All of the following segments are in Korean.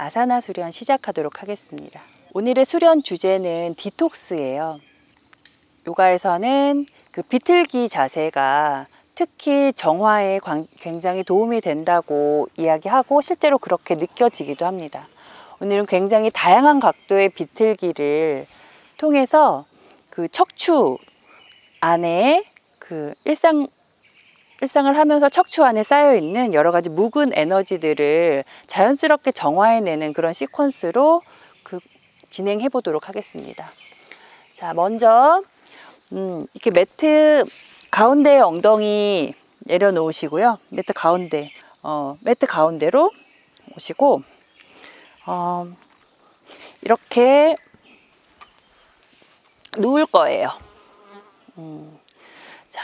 아사나 수련 시작하도록 하겠습니다. 오늘의 수련 주제는 디톡스예요. 요가에서는 그 비틀기 자세가 특히 정화에 굉장히 도움이 된다고 이야기하고 실제로 그렇게 느껴지기도 합니다. 오늘은 굉장히 다양한 각도의 비틀기를 통해서 그 척추 안에 그 일상을 하면서 척추 안에 쌓여 있는 여러 가지 묵은 에너지들을 자연스럽게 정화해내는 그런 시퀀스로 진행해 보도록 하겠습니다. 자, 먼저 이렇게 매트 가운데에 엉덩이 내려놓으시고요. 매트 가운데로 오시고 이렇게 누울 거예요. 자,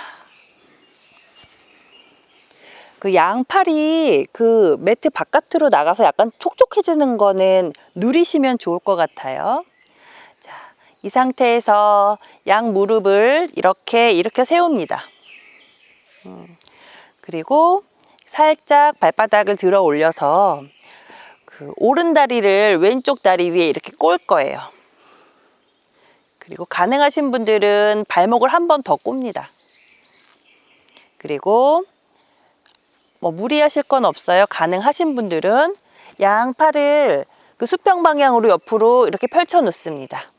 그 양팔이 그 매트 바깥으로 나가서 약간 촉촉해지는 거는 누리시면 좋을 것 같아요. 자, 이 상태에서 양 무릎을 이렇게 세웁니다. 그리고 살짝 발바닥을 들어 올려서 그 오른 다리를 왼쪽 다리 위에 이렇게 꼴 거예요. 그리고 가능하신 분들은 발목을 한 번 더 꼽니다. 그리고 뭐 무리하실 건 없어요. 가능하신 분들은 양팔을 그 수평 방향으로 옆으로 이렇게 펼쳐 놓습니다.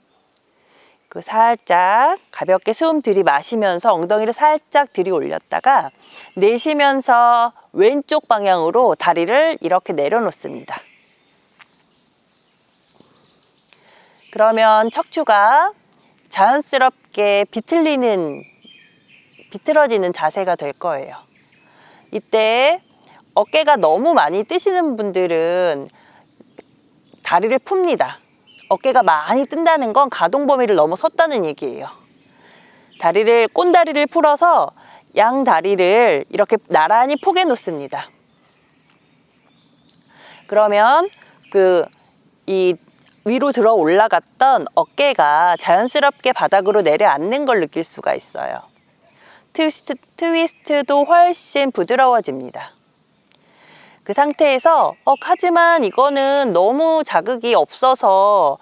그 살짝 가볍게 숨 들이마시면서 엉덩이를 살짝 들이 올렸다가 내쉬면서 왼쪽 방향으로 다리를 이렇게 내려놓습니다. 그러면 척추가 자연스럽게 비틀어지는 자세가 될 거예요. 이때 어깨가 너무 많이 뜨시는 분들은 다리를 풉니다. 어깨가 많이 뜬다는 건 가동 범위를 넘어섰다는 얘기예요. 꼰다리를 풀어서 양 다리를 이렇게 나란히 포개 놓습니다. 그러면 이 위로 들어 올라갔던 어깨가 자연스럽게 바닥으로 내려앉는 걸 느낄 수가 있어요. 트위스트도 훨씬 부드러워집니다. 그 상태에서 하지만 이거는 너무 자극이 없어서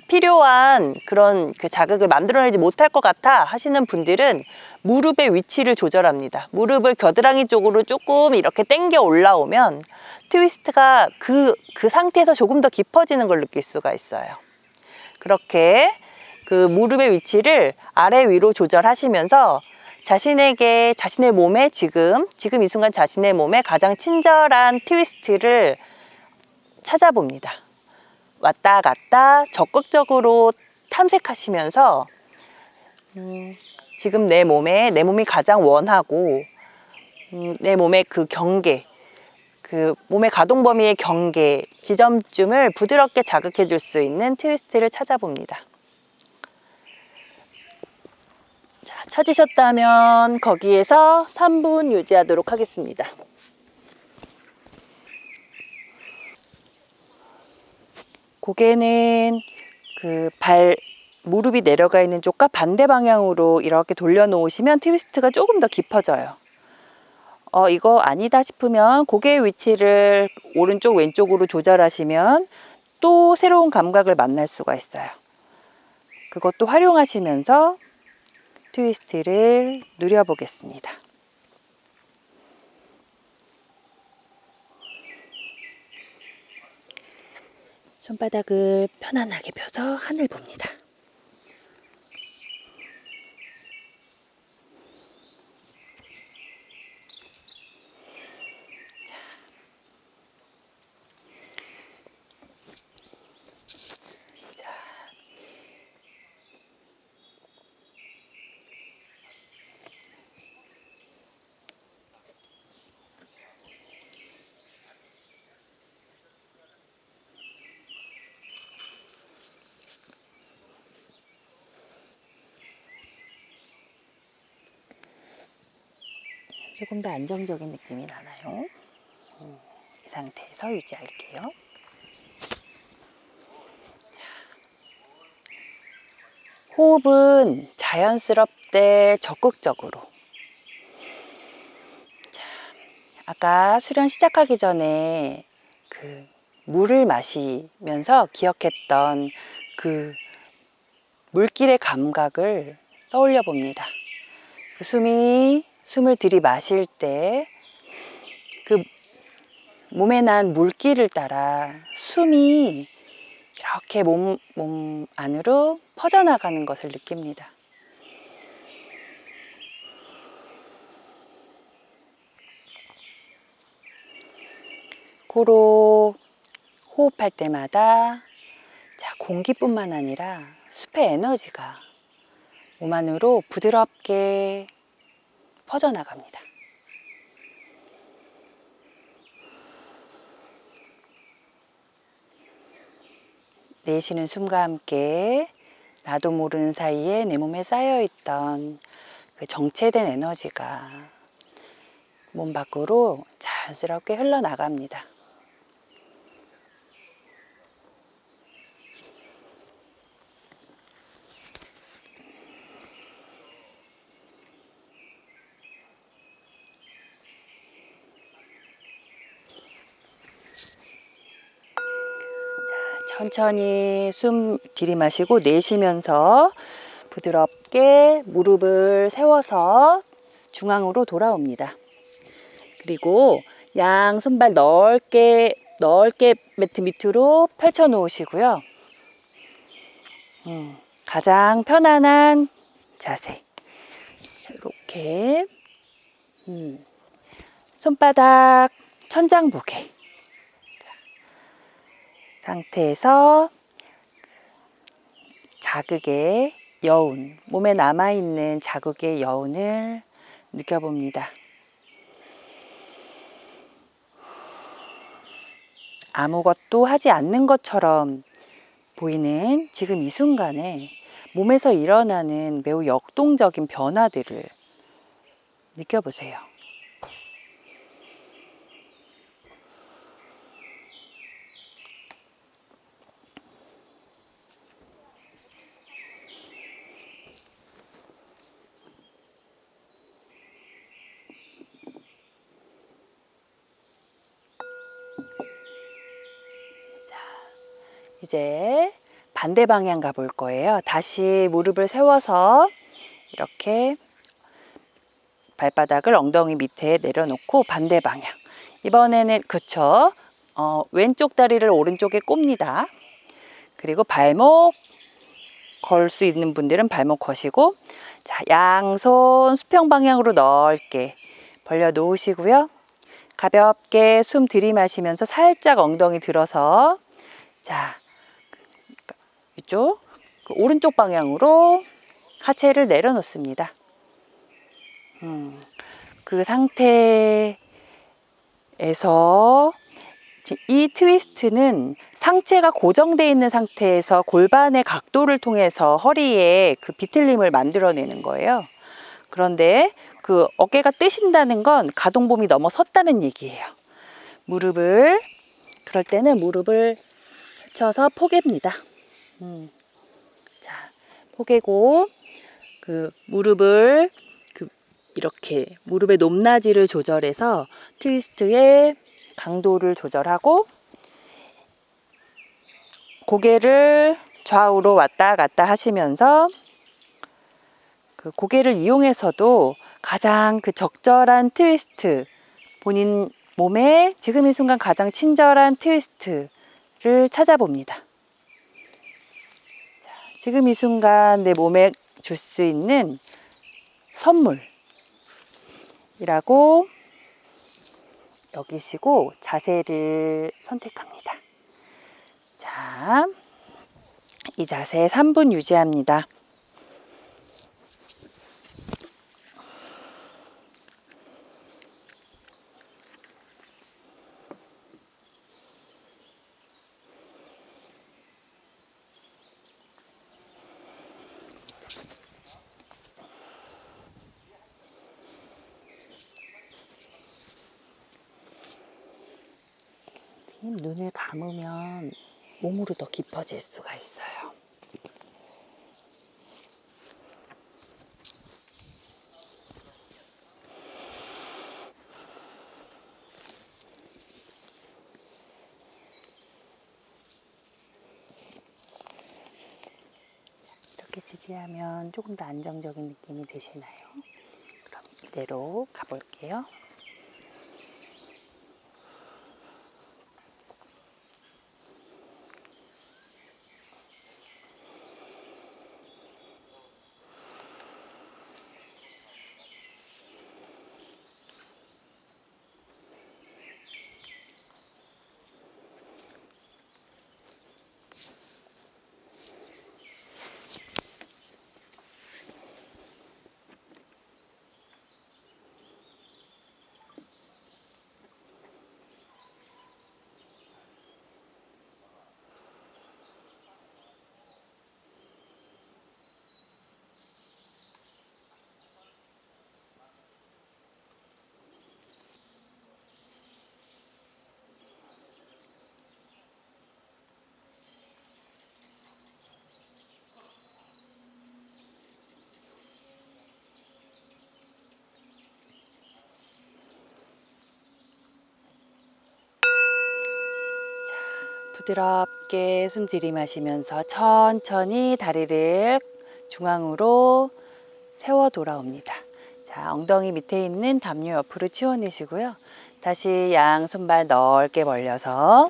필요한 그런 그 자극을 만들어내지 못할 것 같아 하시는 분들은 무릎의 위치를 조절합니다. 무릎을 겨드랑이 쪽으로 조금 이렇게 당겨 올라오면 트위스트가 그 상태에서 조금 더 깊어지는 걸 느낄 수가 있어요. 그렇게 그 무릎의 위치를 아래 위로 조절하시면서 자신의 몸에 지금 이 순간 자신의 몸에 가장 친절한 트위스트를 찾아봅니다. 왔다 갔다 적극적으로 탐색하시면서 지금 내 몸이 가장 원하고 내 몸의 그 경계, 그 몸의 가동 범위의 경계 지점쯤을 부드럽게 자극해 줄 수 있는 트위스트를 찾아봅니다. 자, 찾으셨다면 거기에서 3분 유지하도록 하겠습니다. 고개는 무릎이 내려가 있는 쪽과 반대 방향으로 이렇게 돌려놓으시면 트위스트가 조금 더 깊어져요. 이거 아니다 싶으면 고개의 위치를 오른쪽 왼쪽으로 조절하시면 또 새로운 감각을 만날 수가 있어요. 그것도 활용하시면서 트위스트를 누려보겠습니다. 손바닥을 편안하게 펴서 하늘 봅니다. 조금 더 안정적인 느낌이 나나요? 이 상태에서 유지할게요. 호흡은 자연스럽게 적극적으로. 자, 아까 수련 시작하기 전에 그 물을 마시면서 기억했던 그 물길의 감각을 떠올려 봅니다. 그 숨을 들이마실 때 그 몸에 난 물길을 따라 숨이 이렇게 몸 안으로 퍼져나가는 것을 느낍니다. 코로 호흡할 때마다 공기뿐만 아니라 숲의 에너지가 몸 안으로 부드럽게 퍼져나갑니다. 내쉬는 숨과 함께 나도 모르는 사이에 내 몸에 쌓여있던 그 정체된 에너지가 몸 밖으로 자연스럽게 흘러나갑니다. 천천히 숨 들이마시고 내쉬면서 부드럽게 무릎을 세워서 중앙으로 돌아옵니다. 그리고 양 손발 넓게 매트 밑으로 펼쳐 놓으시고요. 가장 편안한 자세. 이렇게 손바닥 천장 보게 상태에서 자극의 여운, 몸에 남아있는 자극의 여운을 느껴봅니다. 아무것도 하지 않는 것처럼 보이는 지금 이 순간에 몸에서 일어나는 매우 역동적인 변화들을 느껴보세요. 이제 반대 방향 가볼 거예요. 다시 무릎을 세워서 이렇게 발바닥을 엉덩이 밑에 내려놓고 반대 방향. 이번에는 그쵸? 왼쪽 다리를 오른쪽에 꼽니다. 그리고 발목 걸 수 있는 분들은 발목 거시고, 자, 양손 수평 방향으로 넓게 벌려 놓으시고요. 가볍게 숨 들이마시면서 살짝 엉덩이 들어서, 자, 이쪽 오른쪽 방향으로 하체를 내려놓습니다. 그 상태에서 이 트위스트는 상체가 고정되어 있는 상태에서 골반의 각도를 통해서 허리에 그 비틀림을 만들어내는 거예요. 그런데 그 어깨가 뜨신다는 건 가동범위 넘어섰다는 얘기예요. 그럴 때는 무릎을 펼쳐서 포갭니다. 자, 포개고 그 무릎을 이렇게 무릎의 높낮이를 조절해서 트위스트의 강도를 조절하고, 고개를 좌우로 왔다 갔다 하시면서 그 고개를 이용해서도 가장 그 적절한 트위스트, 본인 몸에 지금 이 순간 가장 친절한 트위스트를 찾아봅니다. 자, 지금 이 순간 내 몸에 줄 수 있는 선물이라고 여기시고 자세를 선택합니다. 자, 이 자세 3분 유지합니다. 눈을 감으면 몸으로 더 깊어질 수가 있어요. 이렇게 지지하면 조금 더 안정적인 느낌이 드시나요? 그럼 이대로 가볼게요. 부드럽게 숨 들이마시면서 천천히 다리를 중앙으로 세워 돌아옵니다. 자, 엉덩이 밑에 있는 담요 옆으로 치워내시고요. 다시 양 손발 넓게 벌려서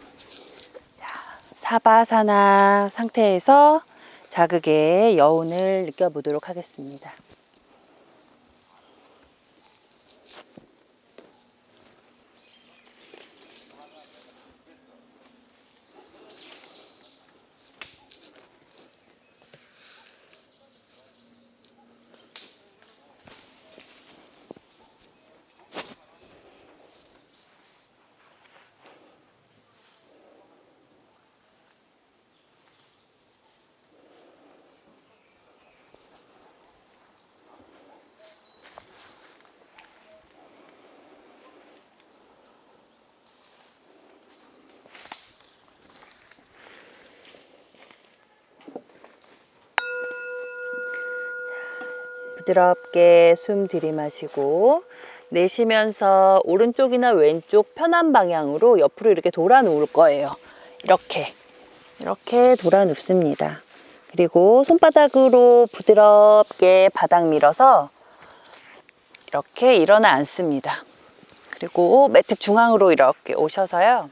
사바사나 상태에서 자극의 여운을 느껴보도록 하겠습니다. 부드럽게 숨 들이마시고 내쉬면서 오른쪽이나 왼쪽 편한 방향으로 옆으로 이렇게 돌아 누울 거예요. 이렇게 돌아 눕습니다. 그리고 손바닥으로 부드럽게 바닥 밀어서 이렇게 일어나 앉습니다. 그리고 매트 중앙으로 이렇게 오셔서요.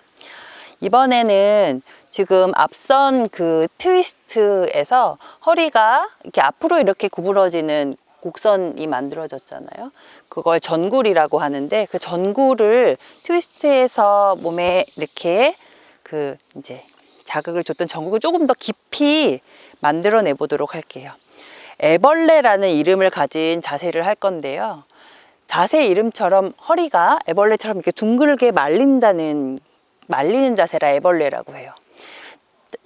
이번에는 지금 앞선 그 트위스트에서 허리가 이렇게 앞으로 이렇게 구부러지는 곡선이 만들어졌잖아요. 그걸 전굴이라고 하는데 그 전굴을 트위스트에서 몸에 이렇게 그 이제 자극을 줬던 전굴을 조금 더 깊이 만들어내 보도록 할게요. 애벌레라는 이름을 가진 자세를 할 건데요. 자세 이름처럼 허리가 애벌레처럼 이렇게 둥글게 말리는 자세라 애벌레라고 해요.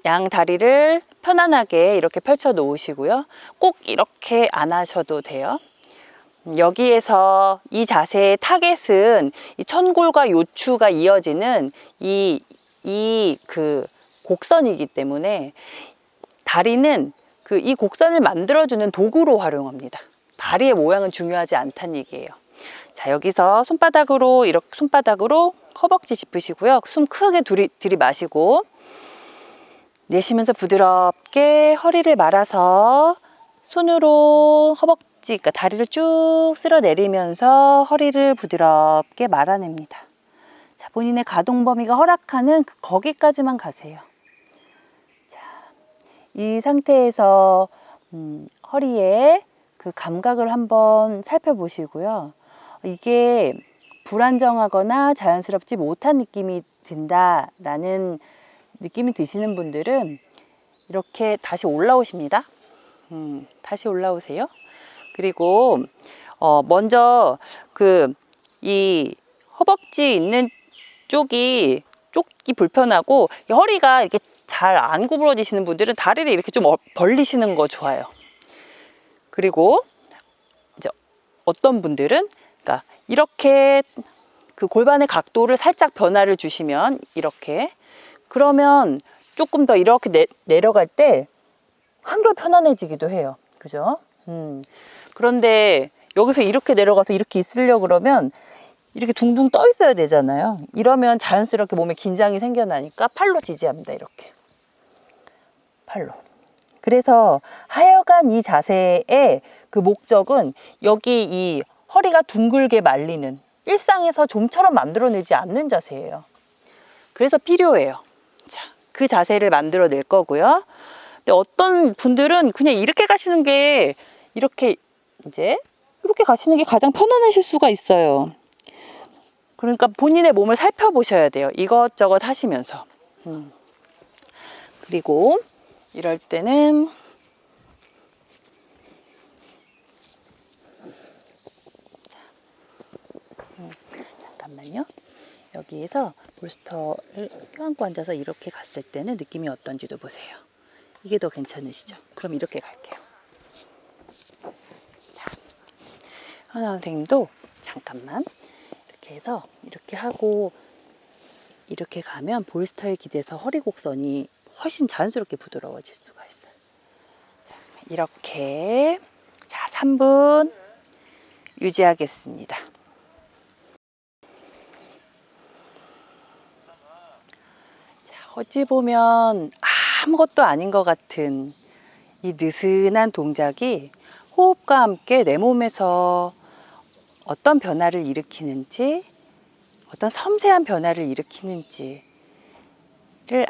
양 다리를 편안하게 이렇게 펼쳐 놓으시고요. 꼭 이렇게 안 하셔도 돼요. 여기에서 이 자세의 타겟은 이 천골과 요추가 이어지는 이 곡선이기 때문에 다리는 이 곡선을 만들어주는 도구로 활용합니다. 다리의 모양은 중요하지 않다는 얘기예요. 자, 여기서 손바닥으로 허벅지 짚으시고요. 숨 크게 들이마시고 내쉬면서 부드럽게 허리를 말아서 손으로 허벅지, 그러니까 다리를 쭉 쓸어 내리면서 허리를 부드럽게 말아냅니다. 자, 본인의 가동 범위가 허락하는 거기까지만 가세요. 자, 이 상태에서 허리에 그 감각을 한번 살펴보시고요. 이게 불안정하거나 자연스럽지 못한 느낌이 든다라는 느낌이 드시는 분들은 이렇게 다시 올라오십니다. 다시 올라오세요. 그리고 먼저 이 허벅지 있는 쪽이 불편하고 허리가 이렇게 잘 안 구부러지시는 분들은 다리를 이렇게 좀 벌리시는 거 좋아요. 그리고 이제 어떤 분들은 그러니까 이렇게 그 골반의 각도를 살짝 변화를 주시면 이렇게 그러면 조금 더 이렇게 내려갈 때 한결 편안해지기도 해요. 그죠? 그런데 여기서 이렇게 내려가서 이렇게 있으려고 그러면 이렇게 둥둥 떠 있어야 되잖아요. 이러면 자연스럽게 몸에 긴장이 생겨나니까 팔로 지지합니다. 이렇게 팔로 그래서 하여간 이 자세의 그 목적은 여기 이 허리가 둥글게 말리는, 일상에서 좀처럼 만들어내지 않는 자세예요. 그래서 필요해요. 자, 그 자세를 만들어낼 거고요. 근데 어떤 분들은 그냥 이렇게 가시는 게, 이렇게 가시는 게 가장 편안하실 수가 있어요. 그러니까 본인의 몸을 살펴보셔야 돼요. 이것저것 하시면서. 그리고 이럴 때는 잠깐만요. 여기에서 볼스터를 껴안고 앉아서 이렇게 갔을 때는 느낌이 어떤지도 보세요. 이게 더 괜찮으시죠? 그럼 이렇게 갈게요. 자, 하나 선생님도 잠깐만 이렇게 해서 이렇게 하고 이렇게 가면 볼스터에 기대서 허리 곡선이 훨씬 자연스럽게 부드러워질 수가 있어요. 자, 이렇게 3분 유지하겠습니다. 어찌 보면 아무것도 아닌 것 같은 이 느슨한 동작이 호흡과 함께 내 몸에서 어떤 변화를 일으키는지, 어떤 섬세한 변화를 일으키는지를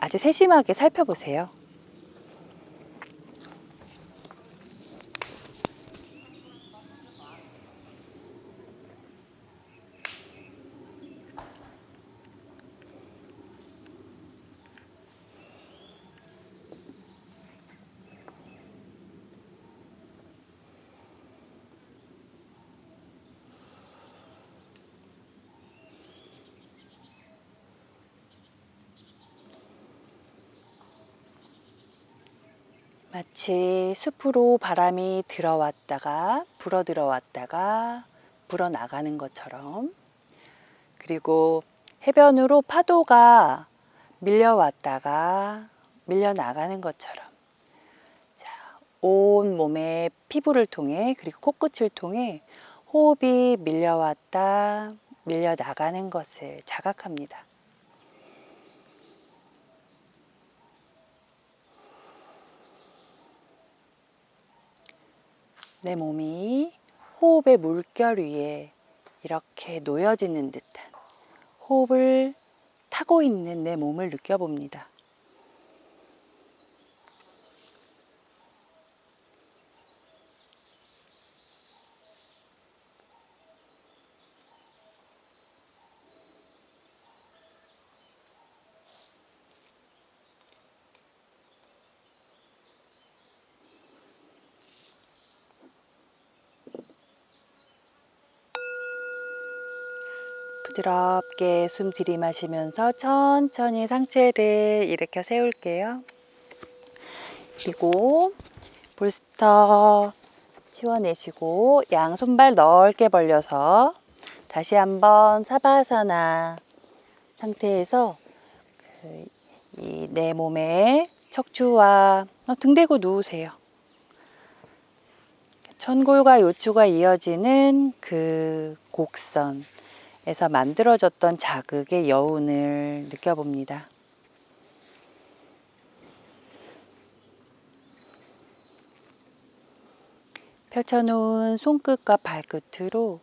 아주 세심하게 살펴보세요. 마치 숲으로 바람이 들어왔다가 불어 들어왔다가 불어 나가는 것처럼, 그리고 해변으로 파도가 밀려왔다가 밀려 나가는 것처럼, 자, 온 몸의 피부를 통해, 그리고 코끝을 통해 호흡이 밀려왔다 밀려 나가는 것을 자각합니다. 내 몸이 호흡의 물결 위에 이렇게 놓여지는 듯한, 호흡을 타고 있는 내 몸을 느껴봅니다. 부드럽게 숨 들이마시면서 천천히 상체를 일으켜 세울게요. 그리고 볼스터 치워내시고 양손발 넓게 벌려서 다시 한번 사바사나 상태에서 이 내 몸에 척추와 등 대고 누우세요. 천골과 요추가 이어지는 그 곡선에서 만들어졌던 자극의 여운을 느껴봅니다. 펼쳐놓은 손끝과 발끝으로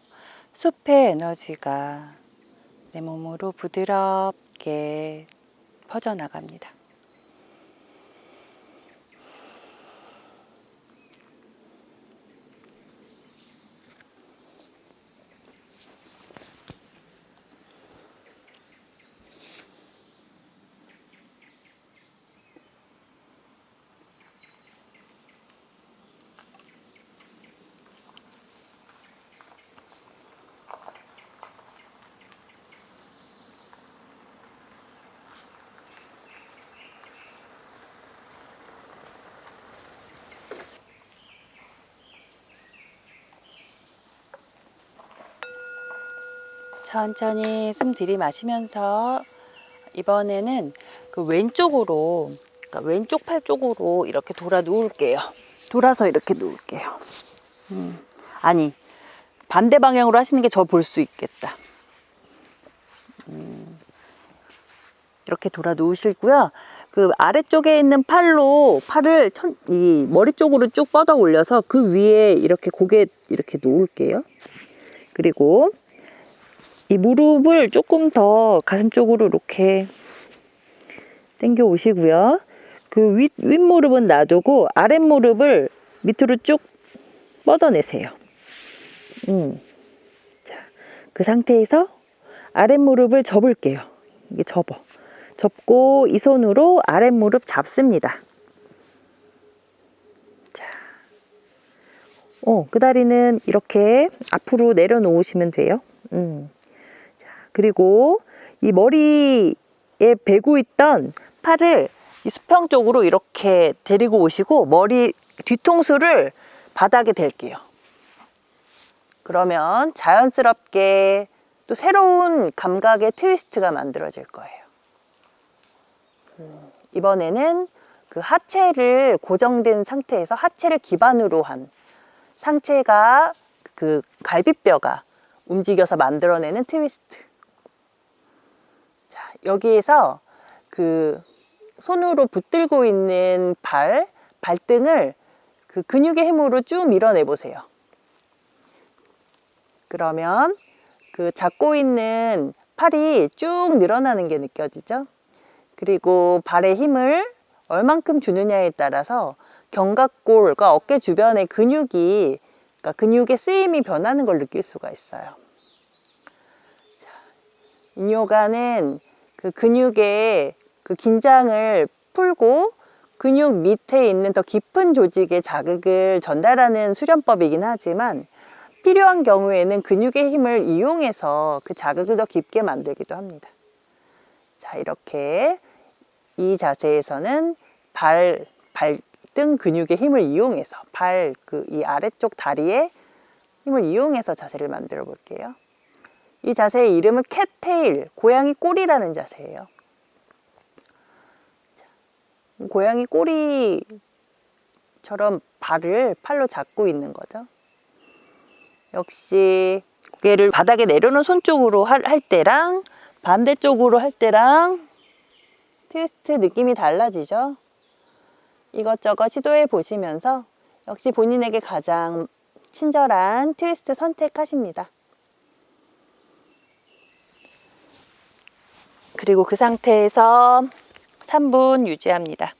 숲의 에너지가 내 몸으로 부드럽게 퍼져나갑니다. 천천히 숨 들이마시면서 이번에는 그 왼쪽으로, 그러니까 왼쪽 팔 쪽으로 이렇게 돌아 누울게요. 돌아서 이렇게 누울게요. 아니, 반대 방향으로 하시는 게 저 볼 수 있겠다. 이렇게 돌아 누우시고요. 그 아래쪽에 있는 팔을 이 머리 쪽으로 쭉 뻗어 올려서 그 위에 이렇게 고개 이렇게 놓을게요. 그리고 이 무릎을 조금 더 가슴 쪽으로 이렇게 당겨 오시고요. 그 윗무릎은 놔두고 아랫무릎을 밑으로 쭉 뻗어내세요. 자, 그 상태에서 아랫무릎을 접을게요. 이게 접고 이 손으로 아랫무릎 잡습니다. 자, 그 다리는 이렇게 앞으로 내려놓으시면 돼요. 자, 그리고 이 머리에 베고 있던 팔을 이 수평 쪽으로 이렇게 데리고 오시고 머리 뒤통수를 바닥에 댈게요. 그러면 자연스럽게 또 새로운 감각의 트위스트가 만들어질 거예요. 이번에는 그 하체를 고정된 상태에서 하체를 기반으로 한 상체가 그 갈비뼈가 움직여서 만들어내는 트위스트. 자, 여기에서 그 손으로 붙들고 있는 발등을 그 근육의 힘으로 쭉 밀어내 보세요. 그러면 그 잡고 있는 팔이 쭉 늘어나는 게 느껴지죠? 그리고 발의 힘을 얼만큼 주느냐에 따라서 견갑골과 어깨 주변의 근육이, 그러니까 근육의 쓰임이 변하는 걸 느낄 수가 있어요. 자, 인요가는 그 근육의 그 긴장을 풀고 근육 밑에 있는 더 깊은 조직에 자극을 전달하는 수련법이긴 하지만 필요한 경우에는 근육의 힘을 이용해서 그 자극을 더 깊게 만들기도 합니다. 자, 이렇게 이 자세에서는 발등 근육의 힘을 이용해서 이 아래쪽 다리에 힘을 이용해서 자세를 만들어 볼게요. 이 자세의 이름은 캣테일, 고양이 꼬리라는 자세예요. 자, 고양이 꼬리처럼 발을 팔로 잡고 있는 거죠. 역시 고개를 바닥에 내려놓은 손 쪽으로 할 때랑 반대쪽으로 할 때랑 트위스트 느낌이 달라지죠. 이것저것 시도해 보시면서 역시 본인에게 가장 친절한 트위스트 선택하십니다. 그리고 그 상태에서 3분 유지합니다.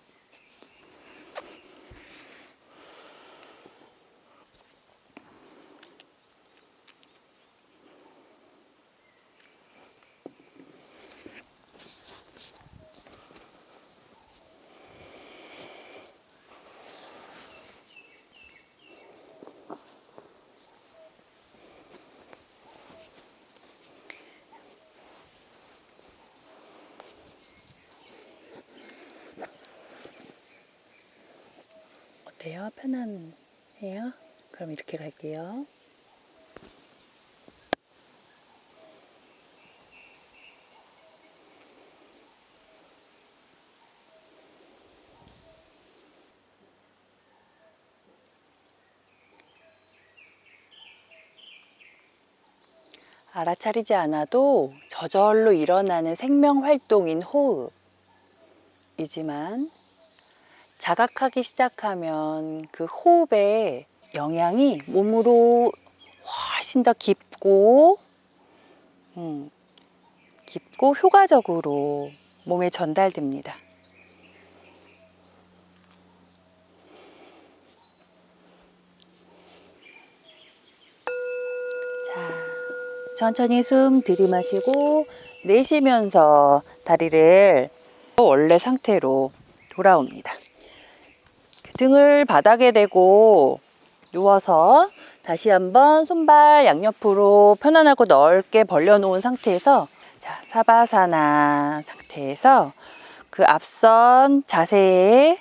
어때요? 편안해요? 그럼 이렇게 갈게요. 알아차리지 않아도 저절로 일어나는 생명활동인 호흡이지만 자각하기 시작하면 그 호흡의 영향이 몸으로 훨씬 더 깊고 효과적으로 몸에 전달됩니다. 자, 천천히 숨 들이마시고 내쉬면서 다리를 원래 상태로 돌아옵니다. 등을 바닥에 대고 누워서 다시 한번 손발 양옆으로 편안하고 넓게 벌려놓은 상태에서 자, 사바사나 상태에서 그 앞선 자세에서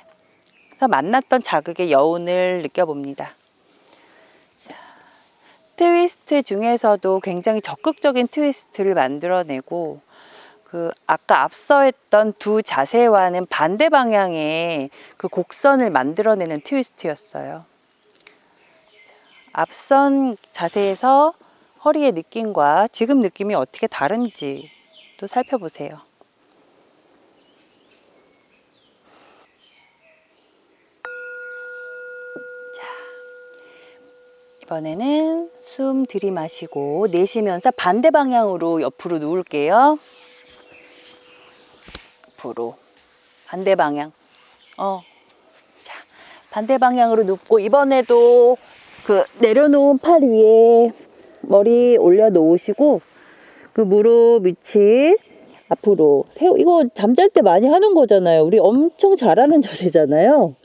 만났던 자극의 여운을 느껴봅니다. 자, 트위스트 중에서도 굉장히 적극적인 트위스트를 만들어내고 그 아까 앞서 했던 두 자세와는 반대 방향의 그 곡선을 만들어내는 트위스트였어요. 앞선 자세에서 허리의 느낌과 지금 느낌이 어떻게 다른지 또 살펴보세요. 이번에는 숨 들이마시고 내쉬면서 반대 방향으로 옆으로 누울게요. 옆으로 반대 방향. 자, 반대 방향으로 눕고 이번에도 그 내려놓은 팔 위에 머리 올려 놓으시고 그 무릎 위치 앞으로 세우. 이거 잠잘 때 많이 하는 거잖아요. 우리 엄청 잘하는 자세잖아요.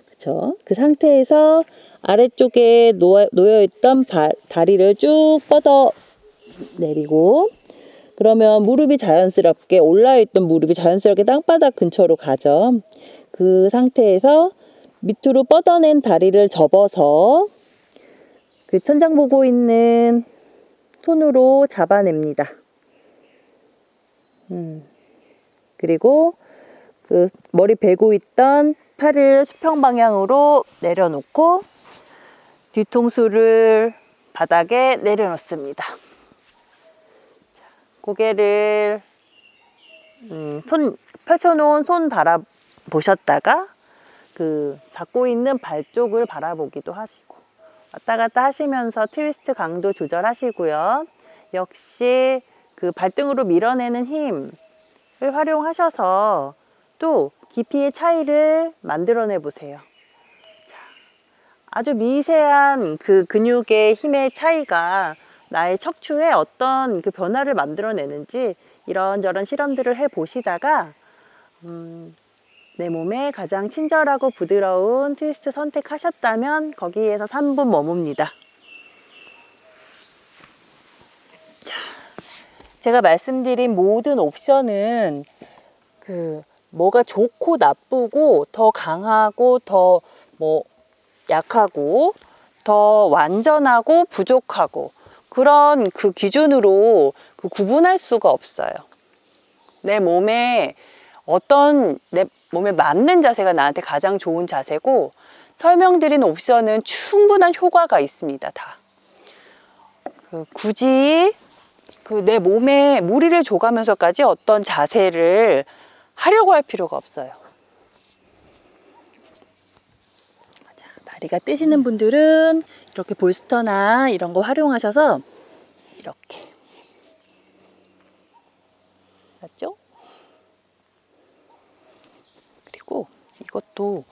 그쵸? 그 상태에서 아래쪽에 놓여있던 다리를 쭉 뻗어 내리고, 그러면 무릎이 자연스럽게, 올라있던 무릎이 자연스럽게 땅바닥 근처로 가죠. 그 상태에서 밑으로 뻗어낸 다리를 접어서 그 천장 보고 있는 손으로 잡아냅니다. 그리고 그 머리 베고 있던 팔을 수평 방향으로 내려놓고 뒤통수를 바닥에 내려놓습니다. 고개를 펼쳐놓은 손 바라보셨다가 그 잡고 있는 발 쪽을 바라보기도 하시고 왔다 갔다 하시면서 트위스트 강도 조절하시고요. 역시 그 발등으로 밀어내는 힘을 활용하셔서 또 깊이의 차이를 만들어내 보세요. 아주 미세한 그 근육의 힘의 차이가 나의 척추에 어떤 그 변화를 만들어내는지 이런저런 실험들을 해 보시다가 내 몸에 가장 친절하고 부드러운 트위스트 선택하셨다면 거기에서 3분 머뭅니다. 자, 제가 말씀드린 모든 옵션은 그 뭐가 좋고 나쁘고 더 강하고 더 약하고 더 완전하고 부족하고 그런 그 기준으로 그 구분할 수가 없어요. 내 몸에 맞는 자세가 나한테 가장 좋은 자세고, 설명드린 옵션은 충분한 효과가 있습니다. 다. 굳이 내 몸에 무리를 줘가면서까지 어떤 자세를 하려고 할 필요가 없어요. 다리가 뜨시는 분들은 이렇게 볼스터나 이런 거 활용하셔서 이렇게, 맞죠? 그리고 이것도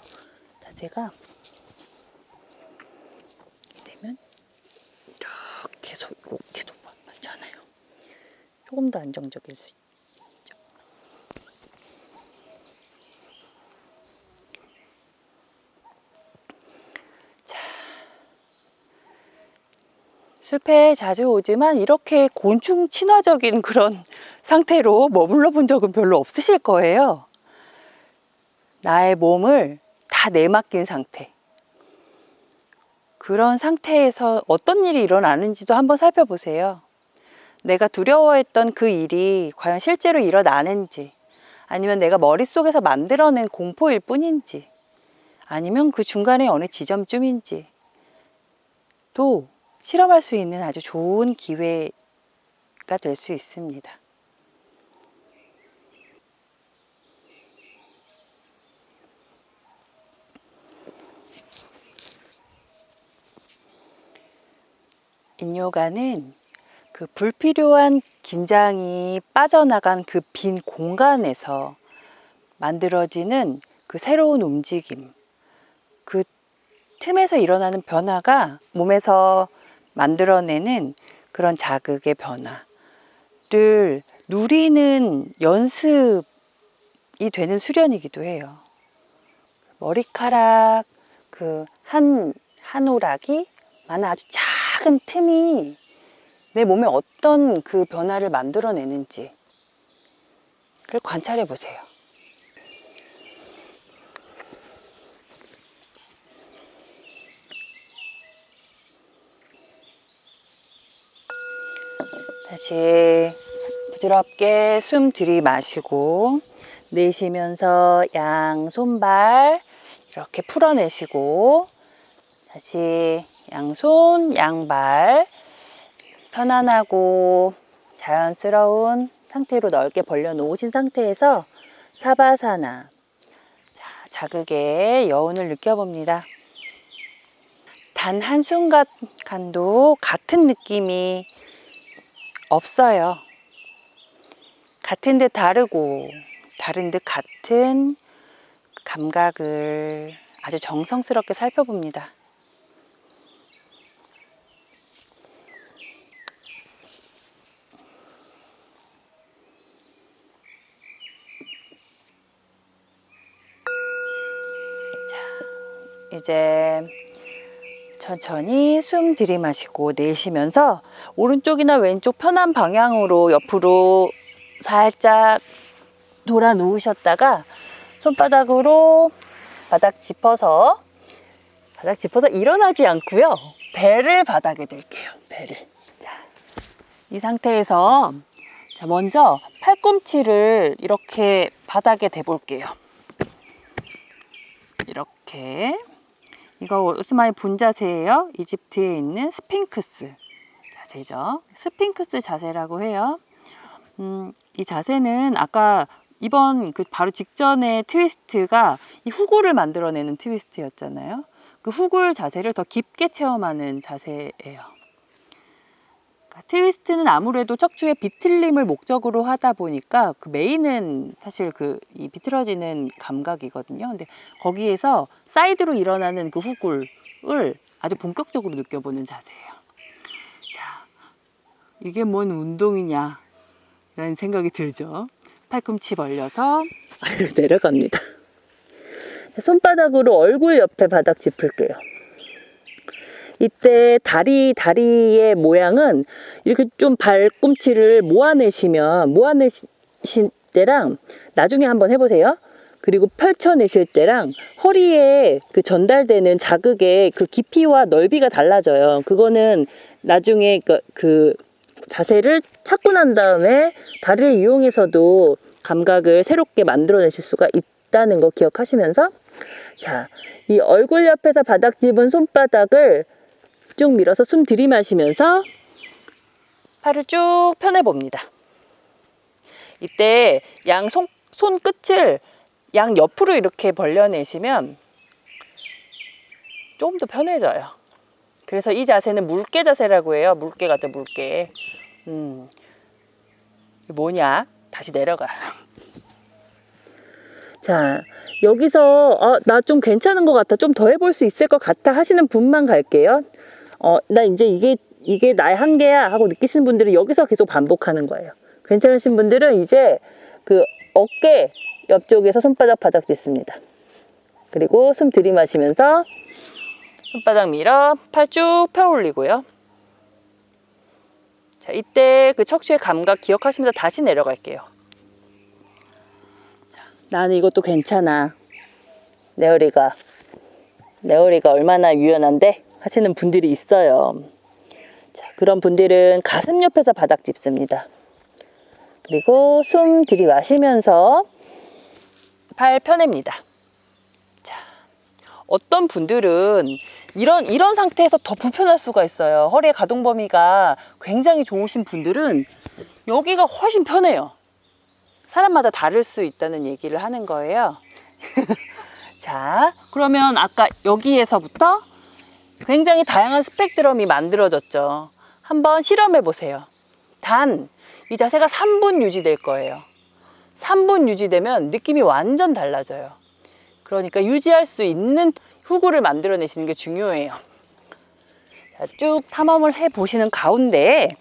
자세가 되면 이렇게도 맞잖아요. 조금 더 안정적일 수 있죠. 자, 숲에 자주 오지만 이렇게 곤충 친화적인 그런 상태로 머물러 본 적은 별로 없으실 거예요. 나의 몸을 다 내맡긴 상태. 그런 상태에서 어떤 일이 일어나는지도 한번 살펴보세요. 내가 두려워했던 그 일이 과연 실제로 일어나는지, 아니면 내가 머릿속에서 만들어낸 공포일 뿐인지, 아니면 그 중간에 어느 지점쯤인지 또 실험할 수 있는 아주 좋은 기회가 될 수 있습니다. 인요가는 그 불필요한 긴장이 빠져나간 그 빈 공간에서 만들어지는 그 새로운 움직임, 그 틈에서 일어나는 변화가 몸에서 만들어내는 그런 자극의 변화를 누리는 연습이 되는 수련이기도 해요. 머리카락 그 한 오락이 많은 아주 작은 틈이 내 몸에 어떤 그 변화를 만들어내는지를 관찰해 보세요. 다시 부드럽게 숨 들이마시고 내쉬면서 양손발 이렇게 풀어내시고, 다시 양손 양발 편안하고 자연스러운 상태로 넓게 벌려 놓으신 상태에서 사바사나, 자극의 여운을 느껴봅니다. 단 한순간도 같은 느낌이 없어요. 같은 듯 다르고 다른 듯 같은 감각을 아주 정성스럽게 살펴봅니다. 자, 이제 천천히 숨 들이마시고 내쉬면서 오른쪽이나 왼쪽 편한 방향으로 옆으로 살짝 돌아 누우셨다가 손바닥으로 바닥 짚어서 일어나지 않고요. 배를 바닥에 댈게요. 배를. 자, 이 상태에서 자, 먼저 팔꿈치를 이렇게 바닥에 대볼게요. 이렇게. 이거 오스마이 본 자세예요. 이집트에 있는 스핑크스 자세죠. 스핑크스 자세라고 해요. 이 자세는 아까 이번 그 바로 직전의 트위스트가 이 후굴을 만들어내는 트위스트였잖아요. 그 후굴 자세를 더 깊게 체험하는 자세예요. 그러니까 트위스트는 아무래도 척추의 비틀림을 목적으로 하다 보니까 그 메인은 사실 이 비틀어지는 감각이거든요. 근데 거기에서 사이드로 일어나는 그 후굴을 아주 본격적으로 느껴보는 자세예요. 자, 이게 뭔 운동이냐 라는 생각이 들죠. 팔꿈치 벌려서 아래로 내려갑니다. 손바닥으로 얼굴 옆에 바닥 짚을게요. 이때 다리의 모양은 이렇게 좀 발꿈치를 모아내신 때랑 나중에 한번 해보세요. 그리고 펼쳐내실 때랑 허리에 그 전달되는 자극의 그 깊이와 넓이가 달라져요. 그거는 나중에 그 자세를 찾고 난 다음에 다리를 이용해서도 감각을 새롭게 만들어내실 수가 있다는 거 기억하시면서 자, 이 얼굴 옆에서 바닥 짚은 손바닥을 쭉 밀어서 숨 들이마시면서 팔을 쭉 펴내봅니다. 이때 양 손 끝을 양 옆으로 이렇게 벌려내시면 조금 더 편해져요. 그래서 이 자세는 물개 자세라고 해요. 물개 같죠, 물개. 뭐냐? 다시 내려가요. 자, 여기서 나 좀 괜찮은 것 같아, 좀 더 해볼 수 있을 것 같아 하시는 분만 갈게요. 나 이제 이게 나의 한계야 하고 느끼시는 분들은 여기서 계속 반복하는 거예요. 괜찮으신 분들은 이제 그 어깨 옆쪽에서 손바닥 바닥 짚습니다. 그리고 숨 들이마시면서 손바닥 밀어 팔 쭉 펴 올리고요. 자, 이때 그 척추의 감각 기억하시면서 다시 내려갈게요. 자, 나는 이것도 괜찮아. 내 허리가 얼마나 유연한데? 하시는 분들이 있어요. 자, 그런 분들은 가슴 옆에서 바닥 짚습니다. 그리고 숨 들이마시면서 팔 펴냅니다. 자, 어떤 분들은 이런 상태에서 더 불편할 수가 있어요. 허리의 가동 범위가 굉장히 좋으신 분들은 여기가 훨씬 편해요. 사람마다 다를 수 있다는 얘기를 하는 거예요. 자, 그러면 아까 여기에서부터 굉장히 다양한 스펙트럼이 만들어졌죠. 한번 실험해 보세요. 단, 이 자세가 3분 유지될 거예요. 3분 유지되면 느낌이 완전 달라져요. 그러니까 유지할 수 있는 후구를 만들어내시는 게 중요해요. 자, 쭉 탐험을 해 보시는 가운데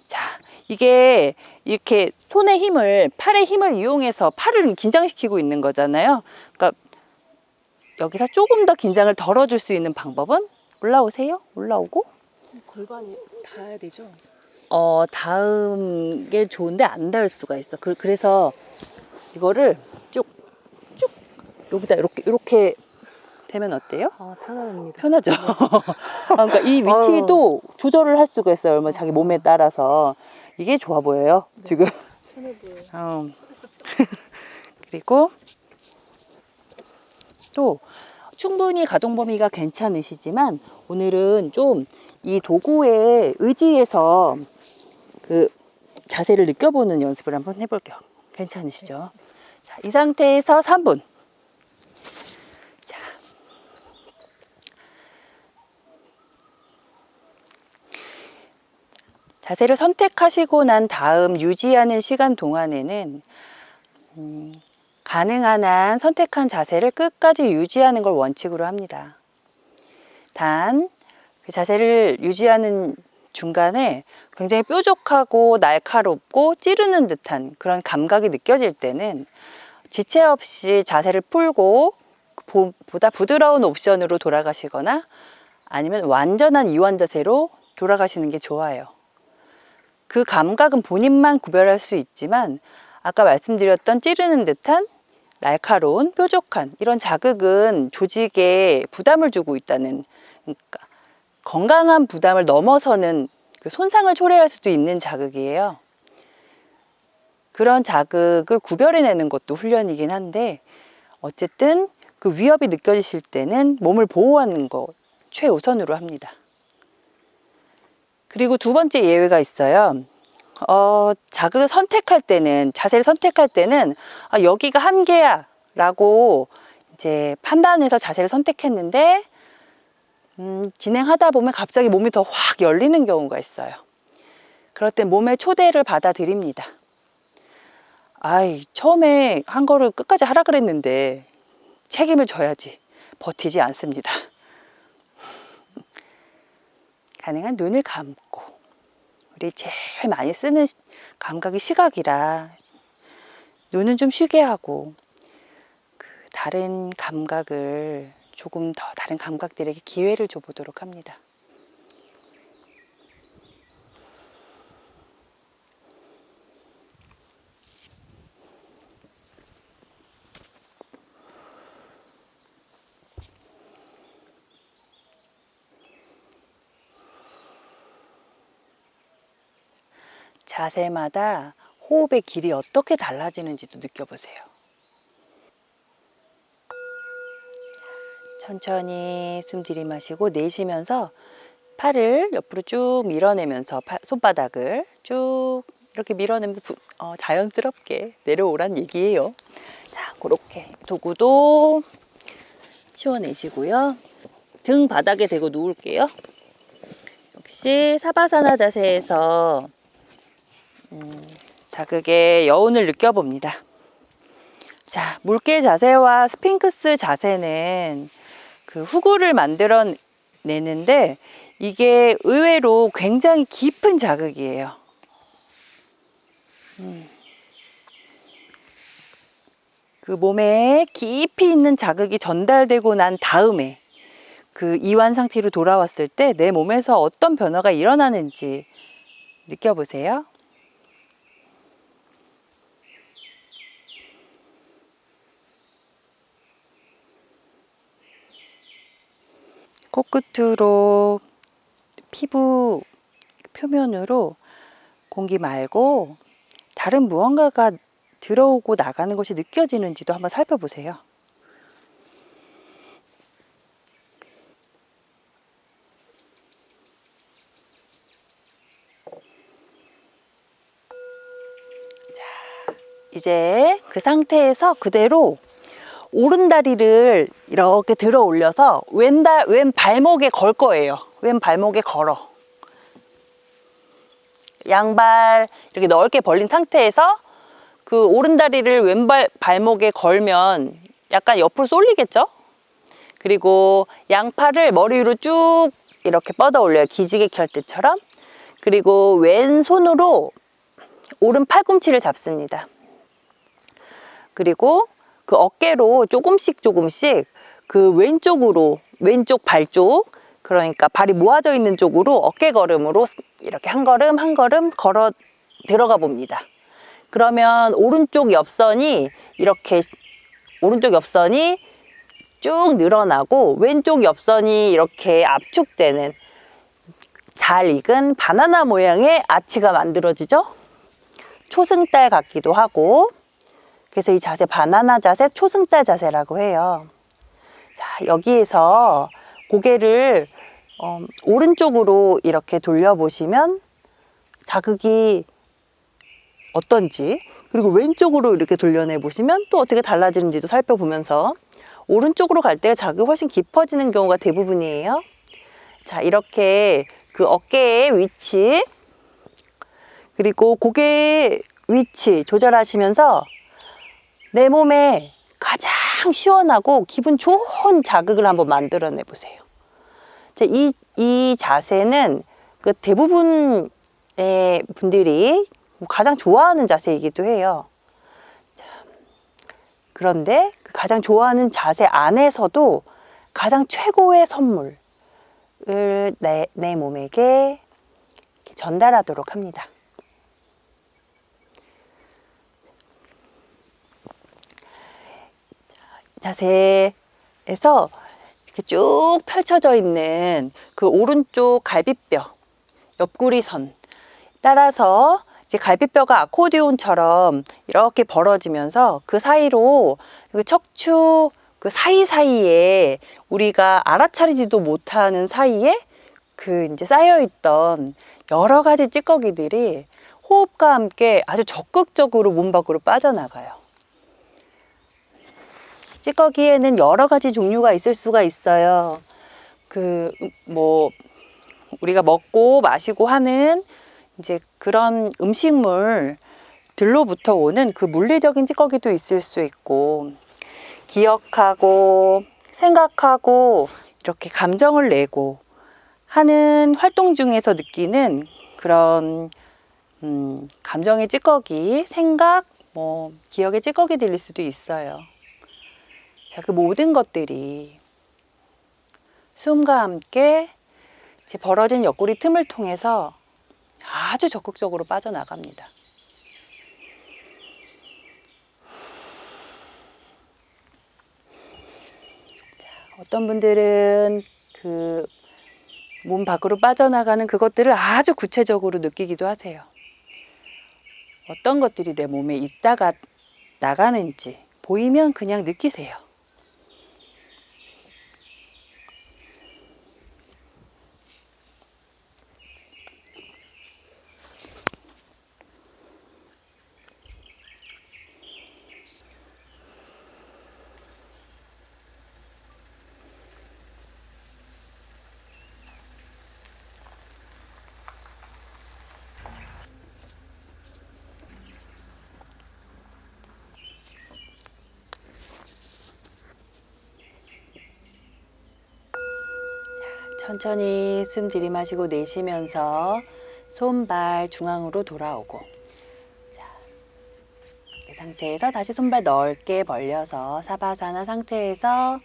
자, 이게 이렇게 손의 힘을, 팔의 힘을 이용해서 팔을 긴장시키고 있는 거잖아요. 그러니까 여기서 조금 더 긴장을 덜어줄 수 있는 방법은 올라오세요. 올라오고 골반이 닿아야 되죠? 닿은 게 좋은데 안 닿을 수가 있어. 그래서 이거를 쭉 여기다 이렇게 되면 어때요? 편안합니다. 편하죠. 그러니까 이 위치도 조절을 할 수가 있어요. 얼마나 자기 몸에 따라서. 이게 좋아 보여요. 네. 지금. 편해 보여요. 그리고 또 충분히 가동 범위가 괜찮으시지만 오늘은 좀 이 도구에 의지해서 그 자세를 느껴보는 연습을 한번 해볼게요. 괜찮으시죠? 자, 이 상태에서 3분. 자, 자세를 선택하시고 난 다음 유지하는 시간 동안에는 가능한 한 선택한 자세를 끝까지 유지하는 걸 원칙으로 합니다. 단, 그 자세를 유지하는 중간에 굉장히 뾰족하고 날카롭고 찌르는 듯한 그런 감각이 느껴질 때는 지체 없이 자세를 풀고 보다 부드러운 옵션으로 돌아가시거나 아니면 완전한 이완 자세로 돌아가시는 게 좋아요. 그 감각은 본인만 구별할 수 있지만 아까 말씀드렸던 찌르는 듯한 날카로운 뾰족한 이런 자극은 조직에 부담을 주고 있다는, 그러니까 건강한 부담을 넘어서는 그 손상을 초래할 수도 있는 자극이에요. 그런 자극을 구별해내는 것도 훈련이긴 한데 어쨌든 그 위협이 느껴지실 때는 몸을 보호하는 것 최우선으로 합니다. 그리고 두 번째 예외가 있어요. 자극을 선택할 때는, 자세를 선택할 때는 여기가 한계야 라고 이제 판단해서 자세를 선택했는데 진행하다 보면 갑자기 몸이 더 확 열리는 경우가 있어요. 그럴 때 몸의 초대를 받아들입니다. 처음에 한 거를 끝까지 하라 그랬는데 책임을 져야지. 버티지 않습니다. 가능한 눈을 감고, 우리 제일 많이 쓰는 감각이 시각이라 눈은 좀 쉬게 하고 그 다른 감각을 조금 더 다른 감각들에게 기회를 줘보도록 합니다. 자세마다 호흡의 길이 어떻게 달라지는지도 느껴보세요. 천천히 숨 들이마시고 내쉬면서 팔을 옆으로 쭉 밀어내면서 손바닥을 쭉 이렇게 밀어내면서 자연스럽게 내려오란 얘기예요. 자, 그렇게 도구도 치워내시고요. 등 바닥에 대고 누울게요. 역시 사바사나 자세에서 자극의 여운을 느껴봅니다. 자, 물개 자세와 스핑크스 자세는 그 후구를 만들어내는데 이게 의외로 굉장히 깊은 자극이에요. 그 몸에 깊이 있는 자극이 전달되고 난 다음에 그 이완 상태로 돌아왔을 때 내 몸에서 어떤 변화가 일어나는지 느껴보세요. 코끝으로 피부 표면으로 공기 말고 다른 무언가가 들어오고 나가는 것이 느껴지는지도 한번 살펴보세요. 자, 이제 그 상태에서 그대로 오른다리를 이렇게 들어 올려서 왼 발목에 걸 거예요. 왼 발목에 걸어. 양발 이렇게 넓게 벌린 상태에서 그 오른다리를 왼발 발목에 걸면 약간 옆으로 쏠리겠죠? 그리고 양팔을 머리 위로 쭉 이렇게 뻗어 올려요. 기지개 켤 때처럼. 그리고 왼손으로 오른 팔꿈치를 잡습니다. 그리고 그 어깨로 조금씩 그 왼쪽 발 쪽, 그러니까 발이 모아져 있는 쪽으로 어깨 걸음으로 이렇게 한 걸음 걸어 들어가 봅니다. 그러면 오른쪽 옆선이 쭉 늘어나고 왼쪽 옆선이 이렇게 압축되는 잘 익은 바나나 모양의 아치가 만들어지죠. 초승달 같기도 하고, 그래서 이 자세 바나나 자세, 초승달 자세라고 해요. 자, 여기에서 고개를 오른쪽으로 이렇게 돌려보시면 자극이 어떤지, 그리고 왼쪽으로 이렇게 돌려내 보시면 또 어떻게 달라지는지도 살펴보면서 오른쪽으로 갈 때 자극이 훨씬 깊어지는 경우가 대부분이에요. 자, 이렇게 그 어깨의 위치, 그리고 고개 위치 조절하시면서 내 몸에 가장 시원하고 기분 좋은 자극을 한번 만들어내 보세요. 이 자세는 그 대부분의 분들이 가장 좋아하는 자세이기도 해요. 자, 그런데 그 가장 좋아하는 자세 안에서도 가장 최고의 선물을 내 몸에게 전달하도록 합니다. 자세에서 이렇게 쭉 펼쳐져 있는 그 오른쪽 갈비뼈, 옆구리선 따라서 이제 갈비뼈가 아코디온처럼 이렇게 벌어지면서 그 사이로 그 척추 그 사이사이에 우리가 알아차리지도 못하는 사이에 그 이제 쌓여있던 여러 가지 찌꺼기들이 호흡과 함께 아주 적극적으로 몸 밖으로 빠져나가요. 찌꺼기에는 여러 가지 종류가 있을 수가 있어요. 우리가 먹고 마시고 하는 이제 그런 음식물들로부터 오는 그 물리적인 찌꺼기도 있을 수 있고, 기억하고 생각하고 이렇게 감정을 내고 하는 활동 중에서 느끼는 그런 감정의 찌꺼기, 생각, 기억의 찌꺼기들일 수도 있어요. 자, 그 모든 것들이 숨과 함께 이제 벌어진 옆구리 틈을 통해서 아주 적극적으로 빠져나갑니다. 자, 어떤 분들은 그 몸 밖으로 빠져나가는 그것들을 아주 구체적으로 느끼기도 하세요. 어떤 것들이 내 몸에 있다가 나가는지 보이면 그냥 느끼세요. 천천히 숨 들이마시고 내쉬면서 손발 중앙으로 돌아오고, 자, 이 상태에서 다시 손발 넓게 벌려서 사바사나 상태에서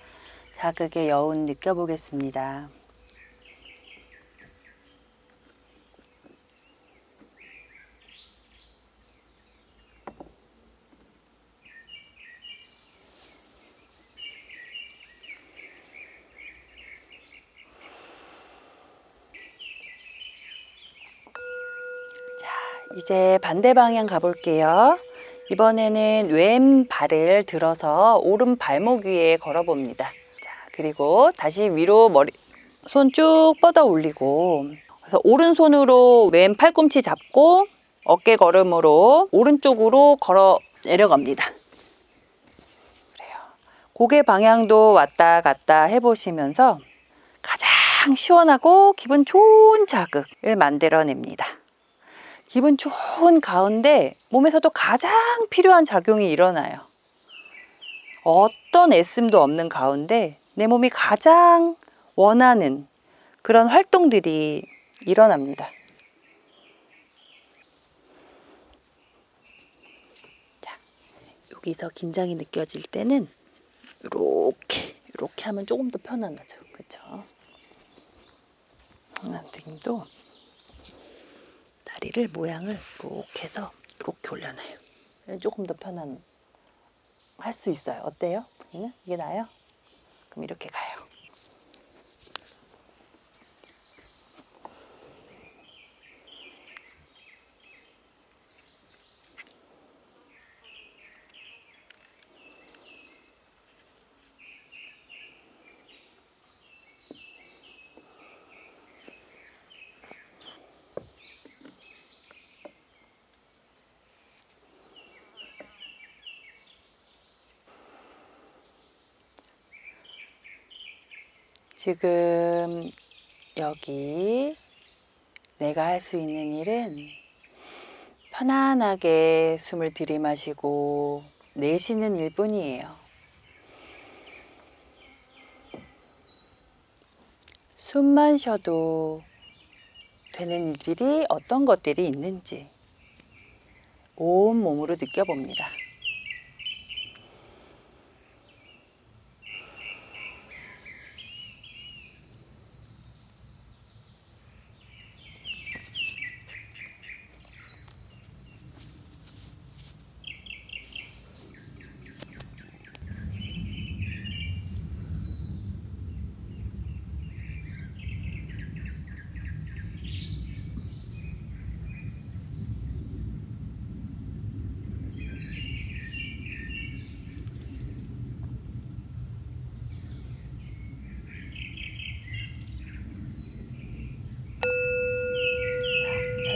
자극의 여운 느껴보겠습니다. 이제 반대 방향 가볼게요. 이번에는 왼발을 들어서 오른 발목 위에 걸어봅니다. 자, 그리고 다시 위로 손 쭉 뻗어 올리고, 그래서 오른손으로 왼 팔꿈치 잡고 어깨 걸음으로 오른쪽으로 걸어 내려갑니다. 그래요. 고개 방향도 왔다 갔다 해보시면서 가장 시원하고 기분 좋은 자극을 만들어냅니다. 기분 좋은 가운데 몸에서도 가장 필요한 작용이 일어나요. 어떤 애씀도 없는 가운데 내 몸이 가장 원하는 그런 활동들이 일어납니다. 자, 여기서 긴장이 느껴질 때는 이렇게 하면 조금 더 편안하죠. 그렇죠? 등도 다리를 모양을 이렇게 해서 이렇게 올려놔요. 조금 더 편한 할 수 있어요. 어때요? 이게 나아요? 그럼 이렇게 가요. 지금 여기 내가 할 수 있는 일은 편안하게 숨을 들이마시고 내쉬는 일뿐이에요. 숨만 쉬어도 되는 일들이 어떤 것들이 있는지 온 몸으로 느껴봅니다.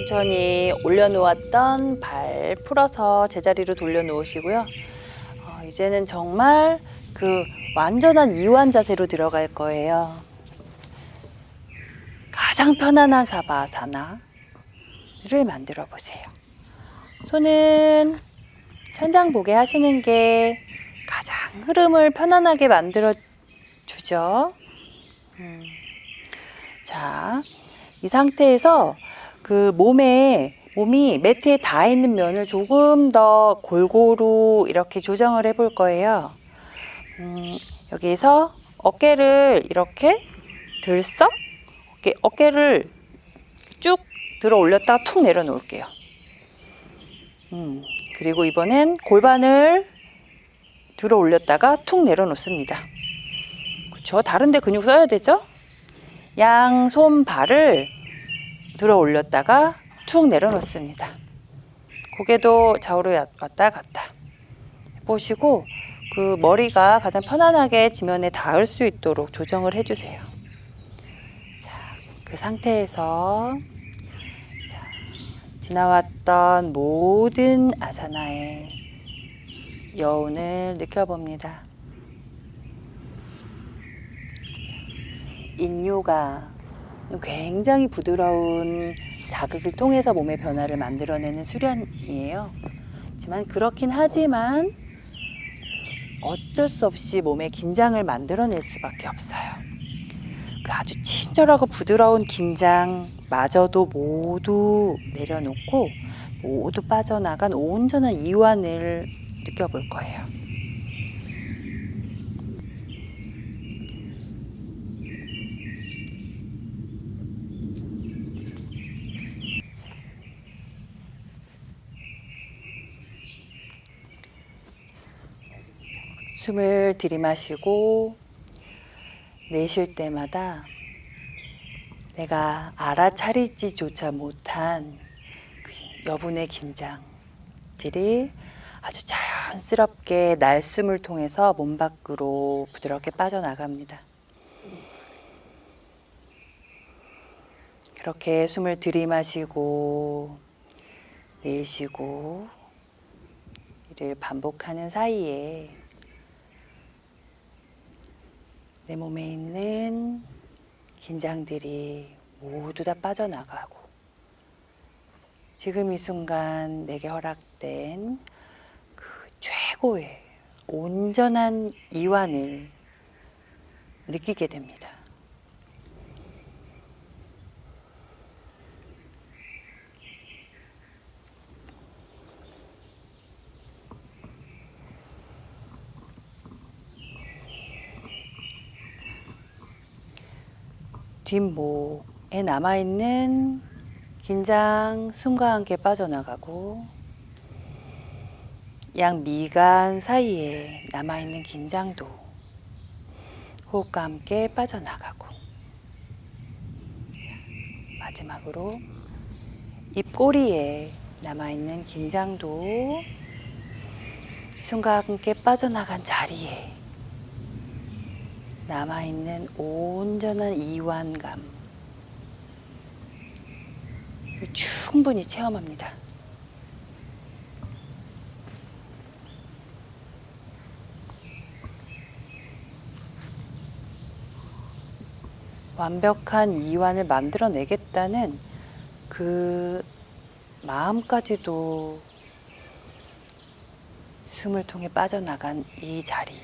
천천히 올려놓았던 발 풀어서 제자리로 돌려놓으시고요. 이제는 정말 그 완전한 이완 자세로 들어갈 거예요. 가장 편안한 사바아사나를 만들어 보세요. 손은 천장 보게 하시는 게 가장 흐름을 편안하게 만들어 주죠. 자, 이 상태에서 그 몸이 매트에 닿아 있는 면을 조금 더 골고루 이렇게 조정을 해볼 거예요. 여기서 어깨를 이렇게 들썩 어깨를 쭉 들어 올렸다가 툭 내려놓을게요. 그리고 이번엔 골반을 들어 올렸다가 툭 내려놓습니다. 그렇죠? 다른데 근육 써야 되죠? 양손 발을 들어 올렸다가 툭 내려놓습니다. 고개도 좌우로 왔다 갔다 해보시고 그 머리가 가장 편안하게 지면에 닿을 수 있도록 조정을 해주세요. 자, 그 상태에서 지나왔던 모든 아사나의 여운을 느껴봅니다. 인요가 굉장히 부드러운 자극을 통해서 몸의 변화를 만들어내는 수련이에요. 하지만 그렇긴 하지만 어쩔 수 없이 몸의 긴장을 만들어낼 수밖에 없어요. 그 아주 친절하고 부드러운 긴장마저도 모두 내려놓고 모두 빠져나간 온전한 이완을 느껴볼 거예요. 숨을 들이마시고 내쉴 때마다 내가 알아차리지조차 못한 그 여분의 긴장들이 아주 자연스럽게 날숨을 통해서 몸 밖으로 부드럽게 빠져나갑니다. 그렇게 숨을 들이마시고 내쉬고 이를 반복하는 사이에 내 몸에 있는 긴장들이 모두 다 빠져나가고 지금 이 순간 내게 허락된 그 최고의 온전한 이완을 느끼게 됩니다. 뒷목에 남아있는 긴장 숨과 함께 빠져나가고 양 미간 사이에 남아있는 긴장도 호흡과 함께 빠져나가고 마지막으로 입꼬리에 남아있는 긴장도 숨과 함께 빠져나간 자리에 남아있는 온전한 이완감 충분히 체험합니다. 완벽한 이완을 만들어내겠다는 그 마음까지도 숨을 통해 빠져나간 이 자리.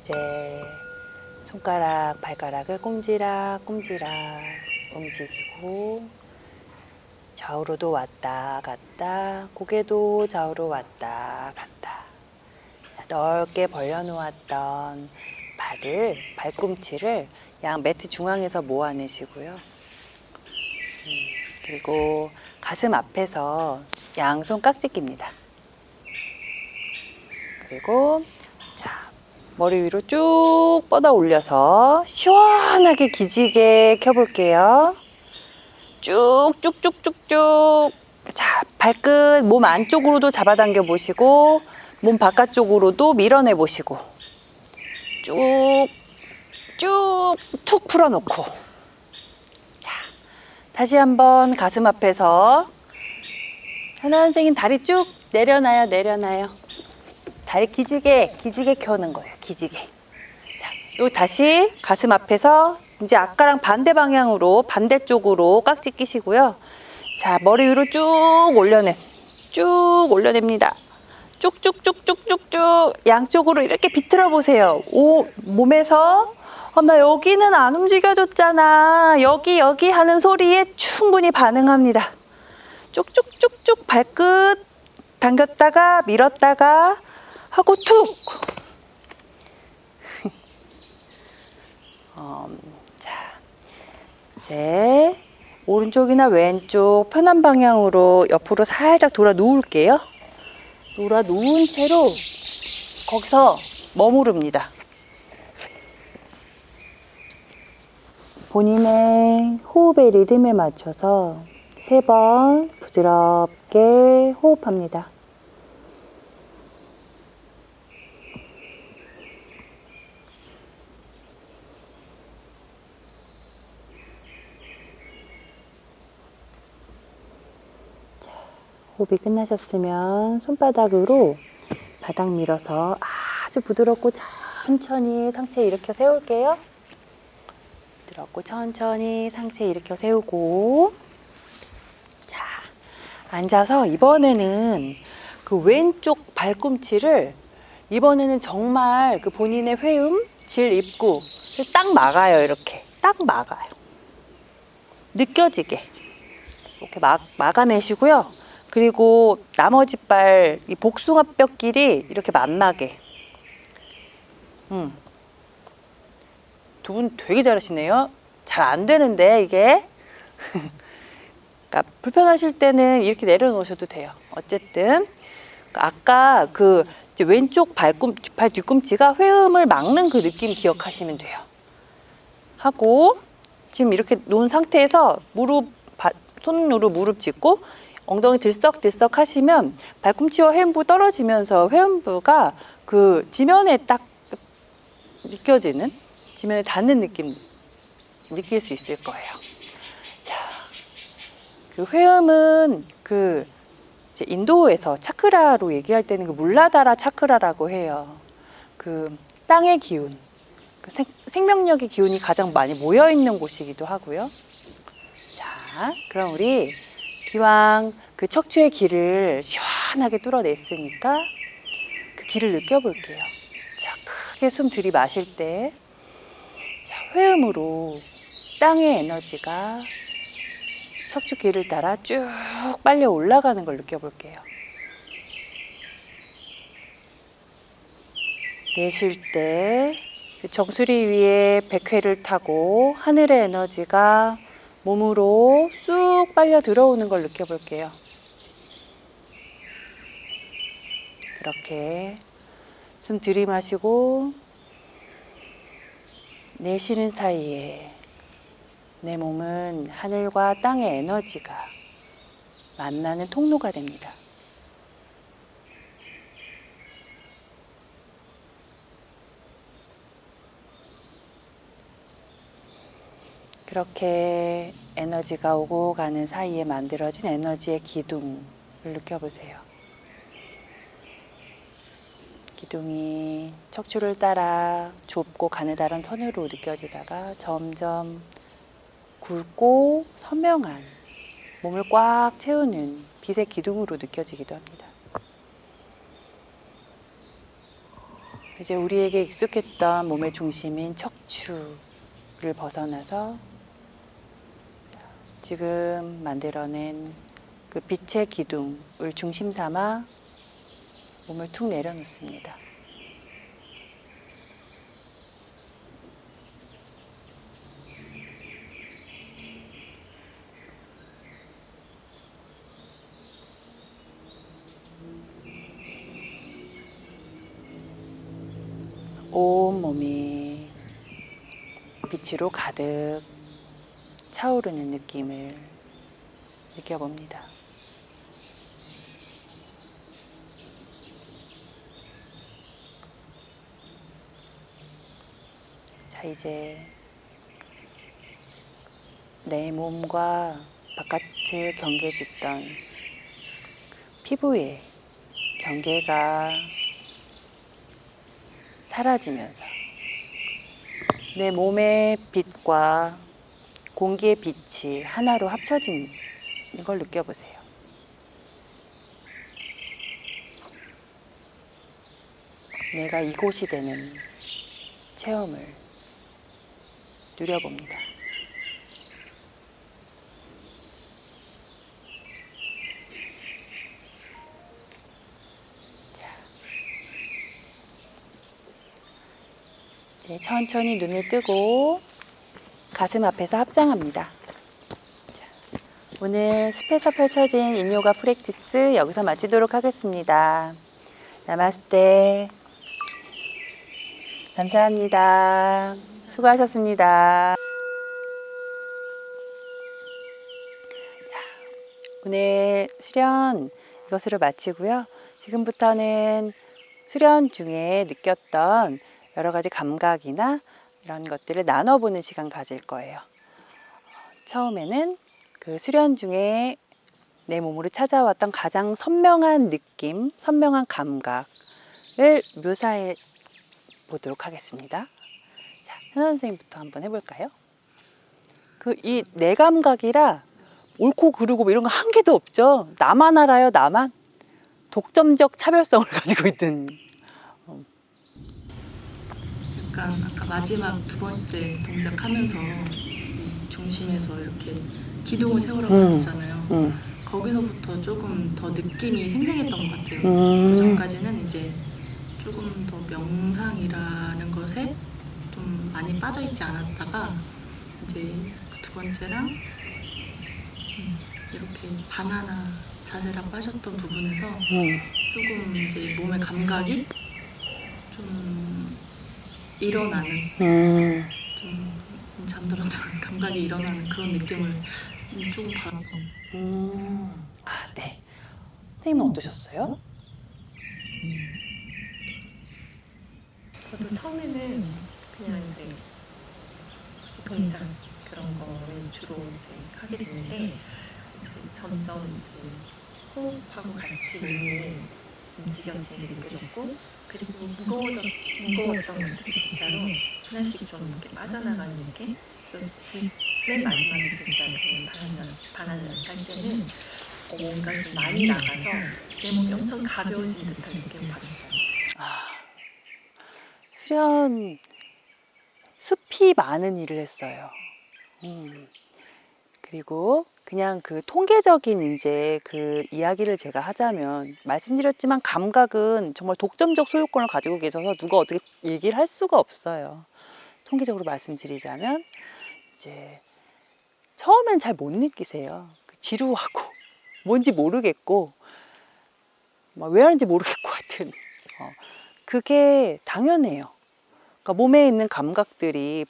이제 손가락, 발가락을 꼼지락꼼지락 움직이고 좌우로도 왔다 갔다, 고개도 좌우로 왔다 갔다. 넓게 벌려놓았던 발꿈치를 양 매트 중앙에서 모아내시고요. 그리고 가슴 앞에서 양손 깍지 낍니다. 그리고 머리 위로 쭉 뻗어 올려서 시원하게 기지개 켜볼게요. 쭉쭉쭉쭉쭉. 자, 발끝 몸 안쪽으로도 잡아당겨 보시고 몸 바깥쪽으로도 밀어내 보시고 쭉 툭 풀어놓고. 자, 다시 한번 가슴 앞에서 하나 선생님 다리 쭉 내려놔요. 다리 기지개 켜는 거예요. 기지개. 자, 여기 다시 가슴 앞에서 이제 아까랑 반대 방향으로 반대쪽으로 깍지 끼시고요. 자, 머리 위로 쭉 올려냅니다. 쭉쭉쭉쭉쭉쭉 양쪽으로 이렇게 비틀어 보세요. 몸에서 나 여기는 안 움직여줬잖아. 여기 하는 소리에 충분히 반응합니다. 쭉쭉쭉쭉 발끝 당겼다가 밀었다가 하고 툭. 자, 이제 오른쪽이나 왼쪽 편한 방향으로 옆으로 살짝 돌아 누울게요. 돌아 누운 채로 거기서 머무릅니다. 본인의 호흡의 리듬에 맞춰서 3번 부드럽게 호흡합니다. 호흡이 끝나셨으면 손바닥으로 바닥 밀어서 아주 부드럽고 천천히 상체 일으켜 세울게요. 부드럽고 천천히 상체 일으켜 세우고, 자, 앉아서 이번에는 그 왼쪽 발꿈치를 이번에는 정말 그 본인의 회음, 질, 입구를 딱 막아요. 이렇게 딱 막아요. 느껴지게 이렇게 막아내시고요. 그리고 나머지 발 이 복숭아뼈끼리 이렇게 만나게. 두 분 되게 잘하시네요. 잘 안 되는데 이게. 그러니까 불편하실 때는 이렇게 내려놓으셔도 돼요. 어쨌든 아까 그 이제 왼쪽 발 뒤꿈치가 회음을 막는 그 느낌 기억하시면 돼요. 하고 지금 이렇게 놓은 상태에서 손으로 무릎 짚고 엉덩이 들썩들썩 하시면 발꿈치와 회음부 떨어지면서 회음부가 그 지면에 딱 느껴지는, 지면에 닿는 느낌 느낄 수 있을 거예요. 자, 그 회음은 그 이제 인도에서 차크라로 얘기할 때는 그 물라다라 차크라라고 해요. 그 땅의 기운, 그 생명력의 기운이 가장 많이 모여 있는 곳이기도 하고요. 자, 그럼 우리 기왕 그 척추의 길을 시원하게 뚫어냈으니까 그 길을 느껴볼게요. 자, 크게 숨 들이마실 때, 자, 회음으로 땅의 에너지가 척추 길을 따라 쭉 빨려 올라가는 걸 느껴볼게요. 내쉴 때 그 정수리 위에 백회를 타고 하늘의 에너지가 몸으로 쑥 빨려 들어오는 걸 느껴볼게요. 그렇게 숨 들이마시고 내쉬는 사이에 내 몸은 하늘과 땅의 에너지가 만나는 통로가 됩니다. 그렇게 에너지가 오고 가는 사이에 만들어진 에너지의 기둥을 느껴보세요. 기둥이 척추를 따라 좁고 가느다란 선으로 느껴지다가 점점 굵고 선명한 몸을 꽉 채우는 빛의 기둥으로 느껴지기도 합니다. 이제 우리에게 익숙했던 몸의 중심인 척추를 벗어나서 지금 만들어낸 그 빛의 기둥을 중심 삼아 몸을 툭 내려놓습니다. 온 몸이 빛으로 가득 차오르는 느낌을 느껴봅니다. 자, 이제 내 몸과 바깥을 경계짓던 피부의 경계가 사라지면서 내 몸의 빛과 공기의 빛이 하나로 합쳐진 걸 느껴보세요. 내가 이곳이 되는 체험을 누려봅니다. 자, 이제 천천히 눈을 뜨고 가슴 앞에서 합장합니다. 자, 오늘 숲에서 펼쳐진 인요가 프랙티스 여기서 마치도록 하겠습니다. 나마스테. 감사합니다. 수고하셨습니다. 자, 오늘 수련 이것으로 마치고요. 지금부터는 수련 중에 느꼈던 여러 가지 감각이나 이런 것들을 나눠보는 시간 가질 거예요. 처음에는 그 수련 중에 내 몸으로 찾아왔던 가장 선명한 느낌, 선명한 감각을 묘사해 보도록 하겠습니다. 자, 현아 선생님부터 한번 해볼까요? 이 내 감각이라 옳고 그르고 뭐 이런 거 한 개도 없죠. 나만 알아요, 나만. 독점적 차별성을 가지고 있는. 약간 아까 마지막 두 번째 동작하면서 중심에서 이렇게 기둥을 세우라고 했잖아요. 거기서부터 조금 더 느낌이 생생했던 것 같아요. 그 전까지는 이제 조금 더 명상이라는 것에 좀 많이 빠져있지 않았다가 이제 그 두 번째랑 이렇게 바나나 자세라고 하셨던 부분에서 조금 이제 몸의 감각이 좀 일어나는 좀 잠들었던 감각이 일어나는 그런 느낌을 조금 받았던. 아, 네. 선생님은 어떠셨어요? 저도 처음에는 그냥 이제 동작 그런 거를 주로 이제 하게 되는데 이제 점점 이제 호흡하고 같이 몸을 움직여지는 게 느껴졌고 그리고 무거웠던 것들이 진짜로 하나씩 좀 이렇게 빠져나가는 게 맨 마지막에 진짜 그 바나나 할 때는 뭔가 좀 많이 나가서 내 몸이 엄청 가벼워진 듯한 느낌을 받았어요. 수련 숲이 많은 일을 했어요. 그리고 그냥 그 통계적인 이제 그 이야기를 제가 하자면 말씀드렸지만 감각은 정말 독점적 소유권을 가지고 계셔서 누가 어떻게 얘기를 할 수가 없어요. 통계적으로 말씀드리자면 이제 처음엔 잘 못 느끼세요. 지루하고 뭔지 모르겠고 막 왜 하는지 모르겠고 하여튼 그게 당연해요. 그러니까 몸에 있는 감각들이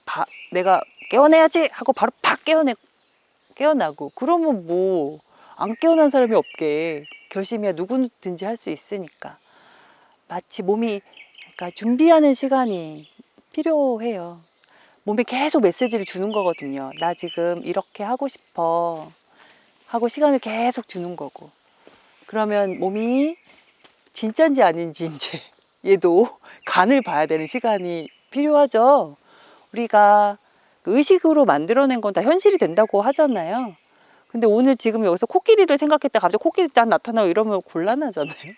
내가 깨어내야지 하고 바로 팍 깨어나고 그러면 뭐 안 깨어난 사람이 없게 결심이야 누구든지 할 수 있으니까 마치 몸이 그러니까 준비하는 시간이 필요해요. 몸에 계속 메시지를 주는 거거든요. 나 지금 이렇게 하고 싶어 하고 시간을 계속 주는 거고 그러면 몸이 진짜인지 아닌지 이제 얘도 간을 봐야 되는 시간이 필요하죠. 우리가 의식으로 만들어낸 건 다 현실이 된다고 하잖아요. 근데 오늘 지금 여기서 코끼리를 생각했다 갑자기 코끼리 딱 나타나고 이러면 곤란하잖아요.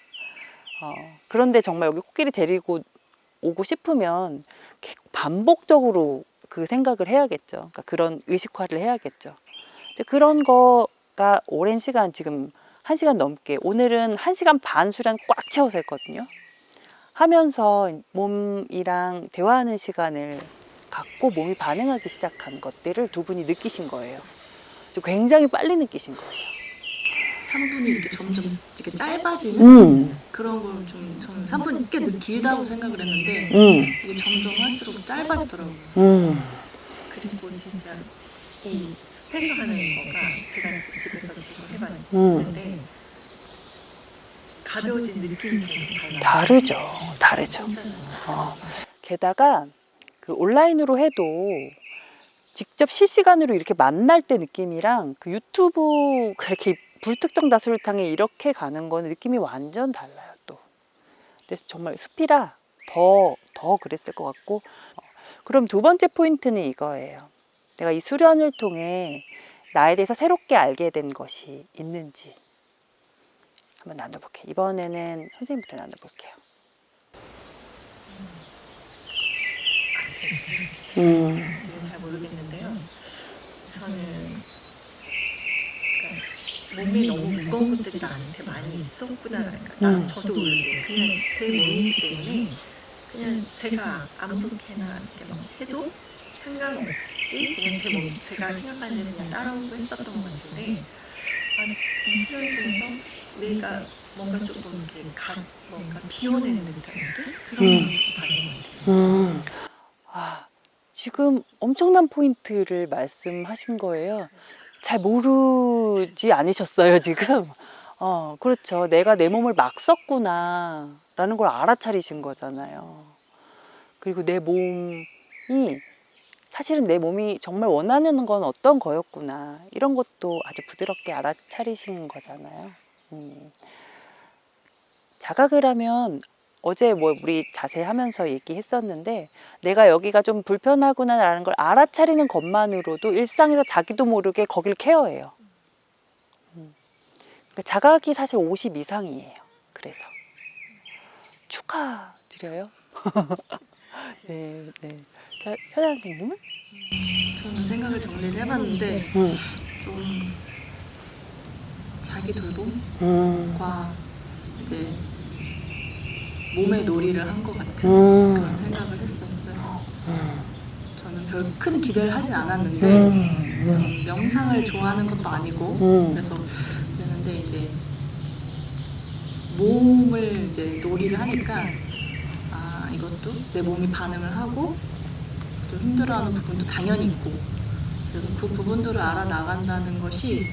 그런데 정말 여기 코끼리 데리고 오고 싶으면 반복적으로 그 생각을 해야겠죠. 그러니까 그런 의식화를 해야겠죠. 이제 그런 거가 오랜 시간 지금 1시간 넘게 오늘은 1시간 반 수련 꽉 채워서 했거든요. 하면서 몸이랑 대화하는 시간을 갖고 몸이 반응하기 시작한 것들을 두 분이 느끼신 거예요. 굉장히 빨리 느끼신 거예요. 3분이 이렇게 점점 이렇게 짧아지는 그런 걸 좀 저는 3분이 꽤 길다고 생각을 했는데 이게 점점 할수록 짧아지더라고요. 그리고 진짜 이 회사하는 거가 제가 집에서 지금 해봤는데 가벼워진 느낌이 정말 다르죠. 게다가 그 온라인으로 해도 직접 실시간으로 이렇게 만날 때 느낌이랑 그 유튜브 그렇게 불특정 다수를 향해 이렇게 가는 거는 느낌이 완전 달라요 또. 그래서 정말 숲이라 더 그랬을 것 같고 그럼 두 번째 포인트는 이거예요. 내가 이 수련을 통해 나에 대해서 새롭게 알게 된 것이 있는지 한번 나눠볼게요. 이번에는 선생님부터 나눠볼게요. 지금 잘 모르겠는데요. 저는 그러니까 몸에 너무 무거운 것들이 나한테 많이 있었구나. 그러니까 저도 모르게 그냥 제 몸이기 때문에 그냥 제가 아무렇게나 이렇게 막 해도 상관없이 그냥 제 몸, 제가 생각하는 대로 그냥 따라오고 했었던 것 같은데 이 수련을 통해서 내가 뭔가 조금 이렇게 뭔가 비워내는 듯한 느낌? 그런 걸 좀 받는 것 같아요. 지금 엄청난 포인트를 말씀하신 거예요. 잘 모르지 않으셨어요, 지금? 그렇죠. 내가 내 몸을 막 썼구나, 라는 걸 알아차리신 거잖아요. 그리고 내 몸이 사실은 내 몸이 정말 원하는 건 어떤 거였구나. 이런 것도 아주 부드럽게 알아차리시는 거잖아요. 자각을 하면 어제 뭐 우리 자세 하면서 얘기했었는데 내가 여기가 좀 불편하구나라는 걸 알아차리는 것만으로도 일상에서 자기도 모르게 거길 케어해요. 그러니까 자각이 사실 50 이상이에요. 그래서 축하드려요. 네, 네. 자, 현아 선생님은? 저는 생각을 정리를 해봤는데 좀 자기 돌봄과 이제 몸의 놀이를 한 것 같은 그런 생각을 했어요. 그래서 저는 별 큰 기대를 하진 않았는데 명상을 좋아하는 것도 아니고 그래서 그랬는데 이제 몸을 이제 놀이를 하니까 아 이것도 내 몸이 반응을 하고 좀 힘들어하는 부분도 당연히 있고 그래서 그 부분들을 알아나간다는 것이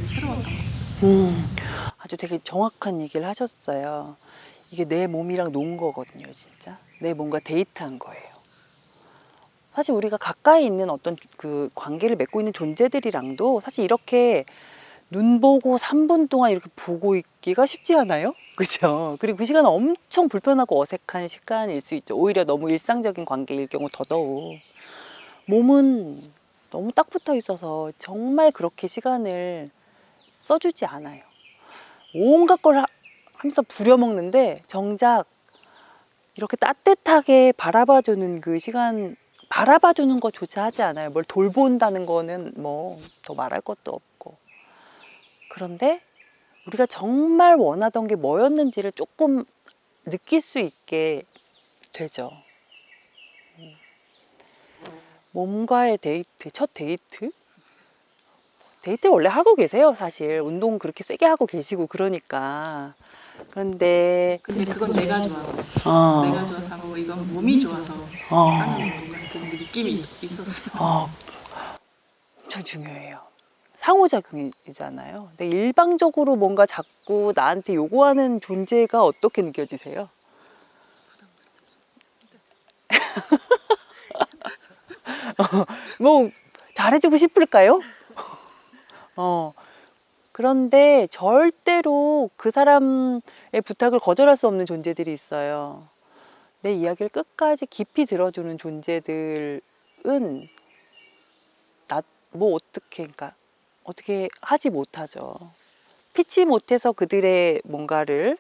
새로웠던 것 같아요. 아주 되게 정확한 얘기를 하셨어요. 이게 내 몸이랑 논 거거든요, 진짜. 내 몸과 데이트한 거예요. 사실 우리가 가까이 있는 어떤 그 관계를 맺고 있는 존재들이랑도 사실 이렇게 눈 보고 3분 동안 이렇게 보고 있기가 쉽지 않아요? 그죠? 그리고 그 시간은 엄청 불편하고 어색한 시간일 수 있죠. 오히려 너무 일상적인 관계일 경우 더더욱. 몸은 너무 딱 붙어 있어서 정말 그렇게 시간을 써주지 않아요. 온갖 걸 하면서 부려먹는데 정작 이렇게 따뜻하게 바라봐주는 그 시간, 바라봐주는 것조차 하지 않아요. 뭘 돌본다는 거는 뭐 더 말할 것도 없고. 그런데 우리가 정말 원하던 게 뭐였는지를 조금 느낄 수 있게 되죠. 몸과의 데이트, 첫 데이트? 데이트 원래 하고 계세요, 사실. 운동 그렇게 세게 하고 계시고 그러니까. 그런데 근데 그건 내가 좋아서 내가 좋아서 하고 이건 몸이 좋아서 하는 것 같은 느낌이 있었어. 엄청 중요해요. 상호작용이잖아요. 근데 일방적으로 뭔가 자꾸 나한테 요구하는 존재가 어떻게 느껴지세요? 뭐 잘해주고 싶을까요? 그런데 절대로 그 사람의 부탁을 거절할 수 없는 존재들이 있어요. 내 이야기를 끝까지 깊이 들어주는 존재들은 뭐 어떻게, 그러니까 어떻게 하지 못하죠. 피치 못해서 그들의 뭔가를,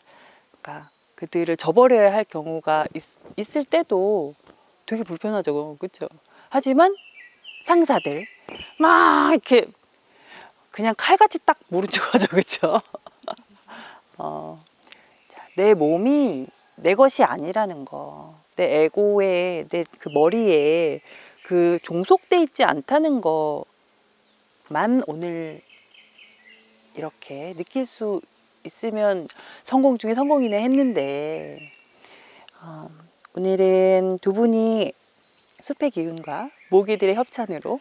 그러니까 그들을 저버려야 할 경우가 있을 때도 되게 불편하죠. 그렇죠? 하지만 상사들 막 이렇게 그냥 칼같이 딱 모른 척하죠. 그렇죠? 내 몸이 내 것이 아니라는 거, 내 에고에, 내 그 머리에 그 종속돼 있지 않다는 거만 오늘 이렇게 느낄 수 있으면 성공 중에 성공이네 했는데, 오늘은 두 분이 숲의 기운과 모기들의 협찬으로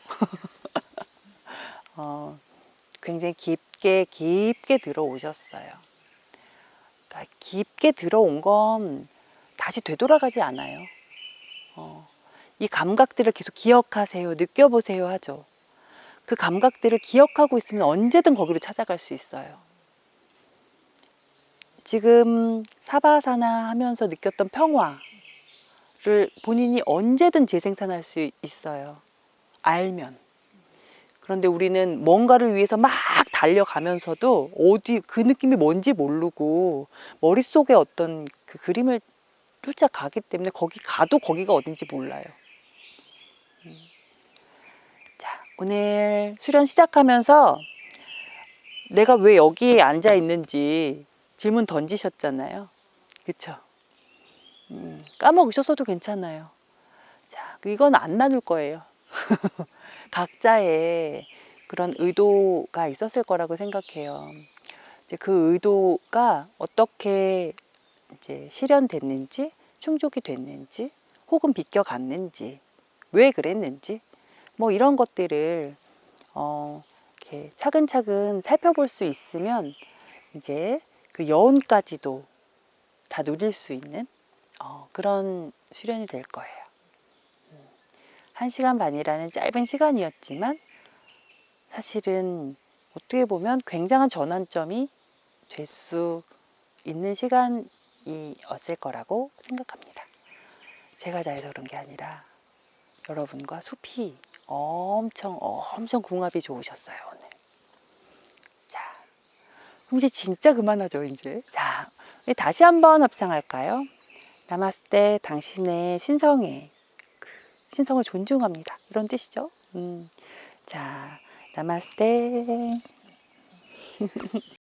굉장히 깊게 들어오셨어요. 그러니까 깊게 들어온 건 다시 되돌아가지 않아요. 이 감각들을 계속 기억하세요, 느껴보세요 하죠. 그 감각들을 기억하고 있으면 언제든 거기로 찾아갈 수 있어요. 지금 사바사나 하면서 느꼈던 평화를 본인이 언제든 재생산할 수 있어요. 알면. 그런데 우리는 뭔가를 위해서 막 달려가면서도 어디 그 느낌이 뭔지 모르고 머릿속에 어떤 그 그림을 쫓아가기 때문에 거기 가도 거기가 어딘지 몰라요. 자, 오늘 수련 시작하면서 내가 왜 여기에 앉아 있는지 질문 던지셨잖아요. 그쵸? 까먹으셨어도 괜찮아요. 자, 이건 안 나눌 거예요. 각자의 그런 의도가 있었을 거라고 생각해요. 이제 그 의도가 어떻게 이제 실현됐는지, 충족이 됐는지, 혹은 비껴갔는지, 왜 그랬는지, 뭐 이런 것들을 이렇게 차근차근 살펴볼 수 있으면 이제 그 여운까지도 다 누릴 수 있는 그런 수련이 될 거예요. 1시간 반이라는 짧은 시간이었지만 사실은 어떻게 보면 굉장한 전환점이 될 수 있는 시간이었을 거라고 생각합니다. 제가 잘해서 그런 게 아니라 여러분과 숲이 엄청 궁합이 좋으셨어요, 오늘. 자, 그럼 이제 진짜 그만하죠, 이제. 자, 다시 한번 합창할까요? 나마스테, 당신의 신성에, 신성을 존중합니다. 이런 뜻이죠. 자, 나마스테.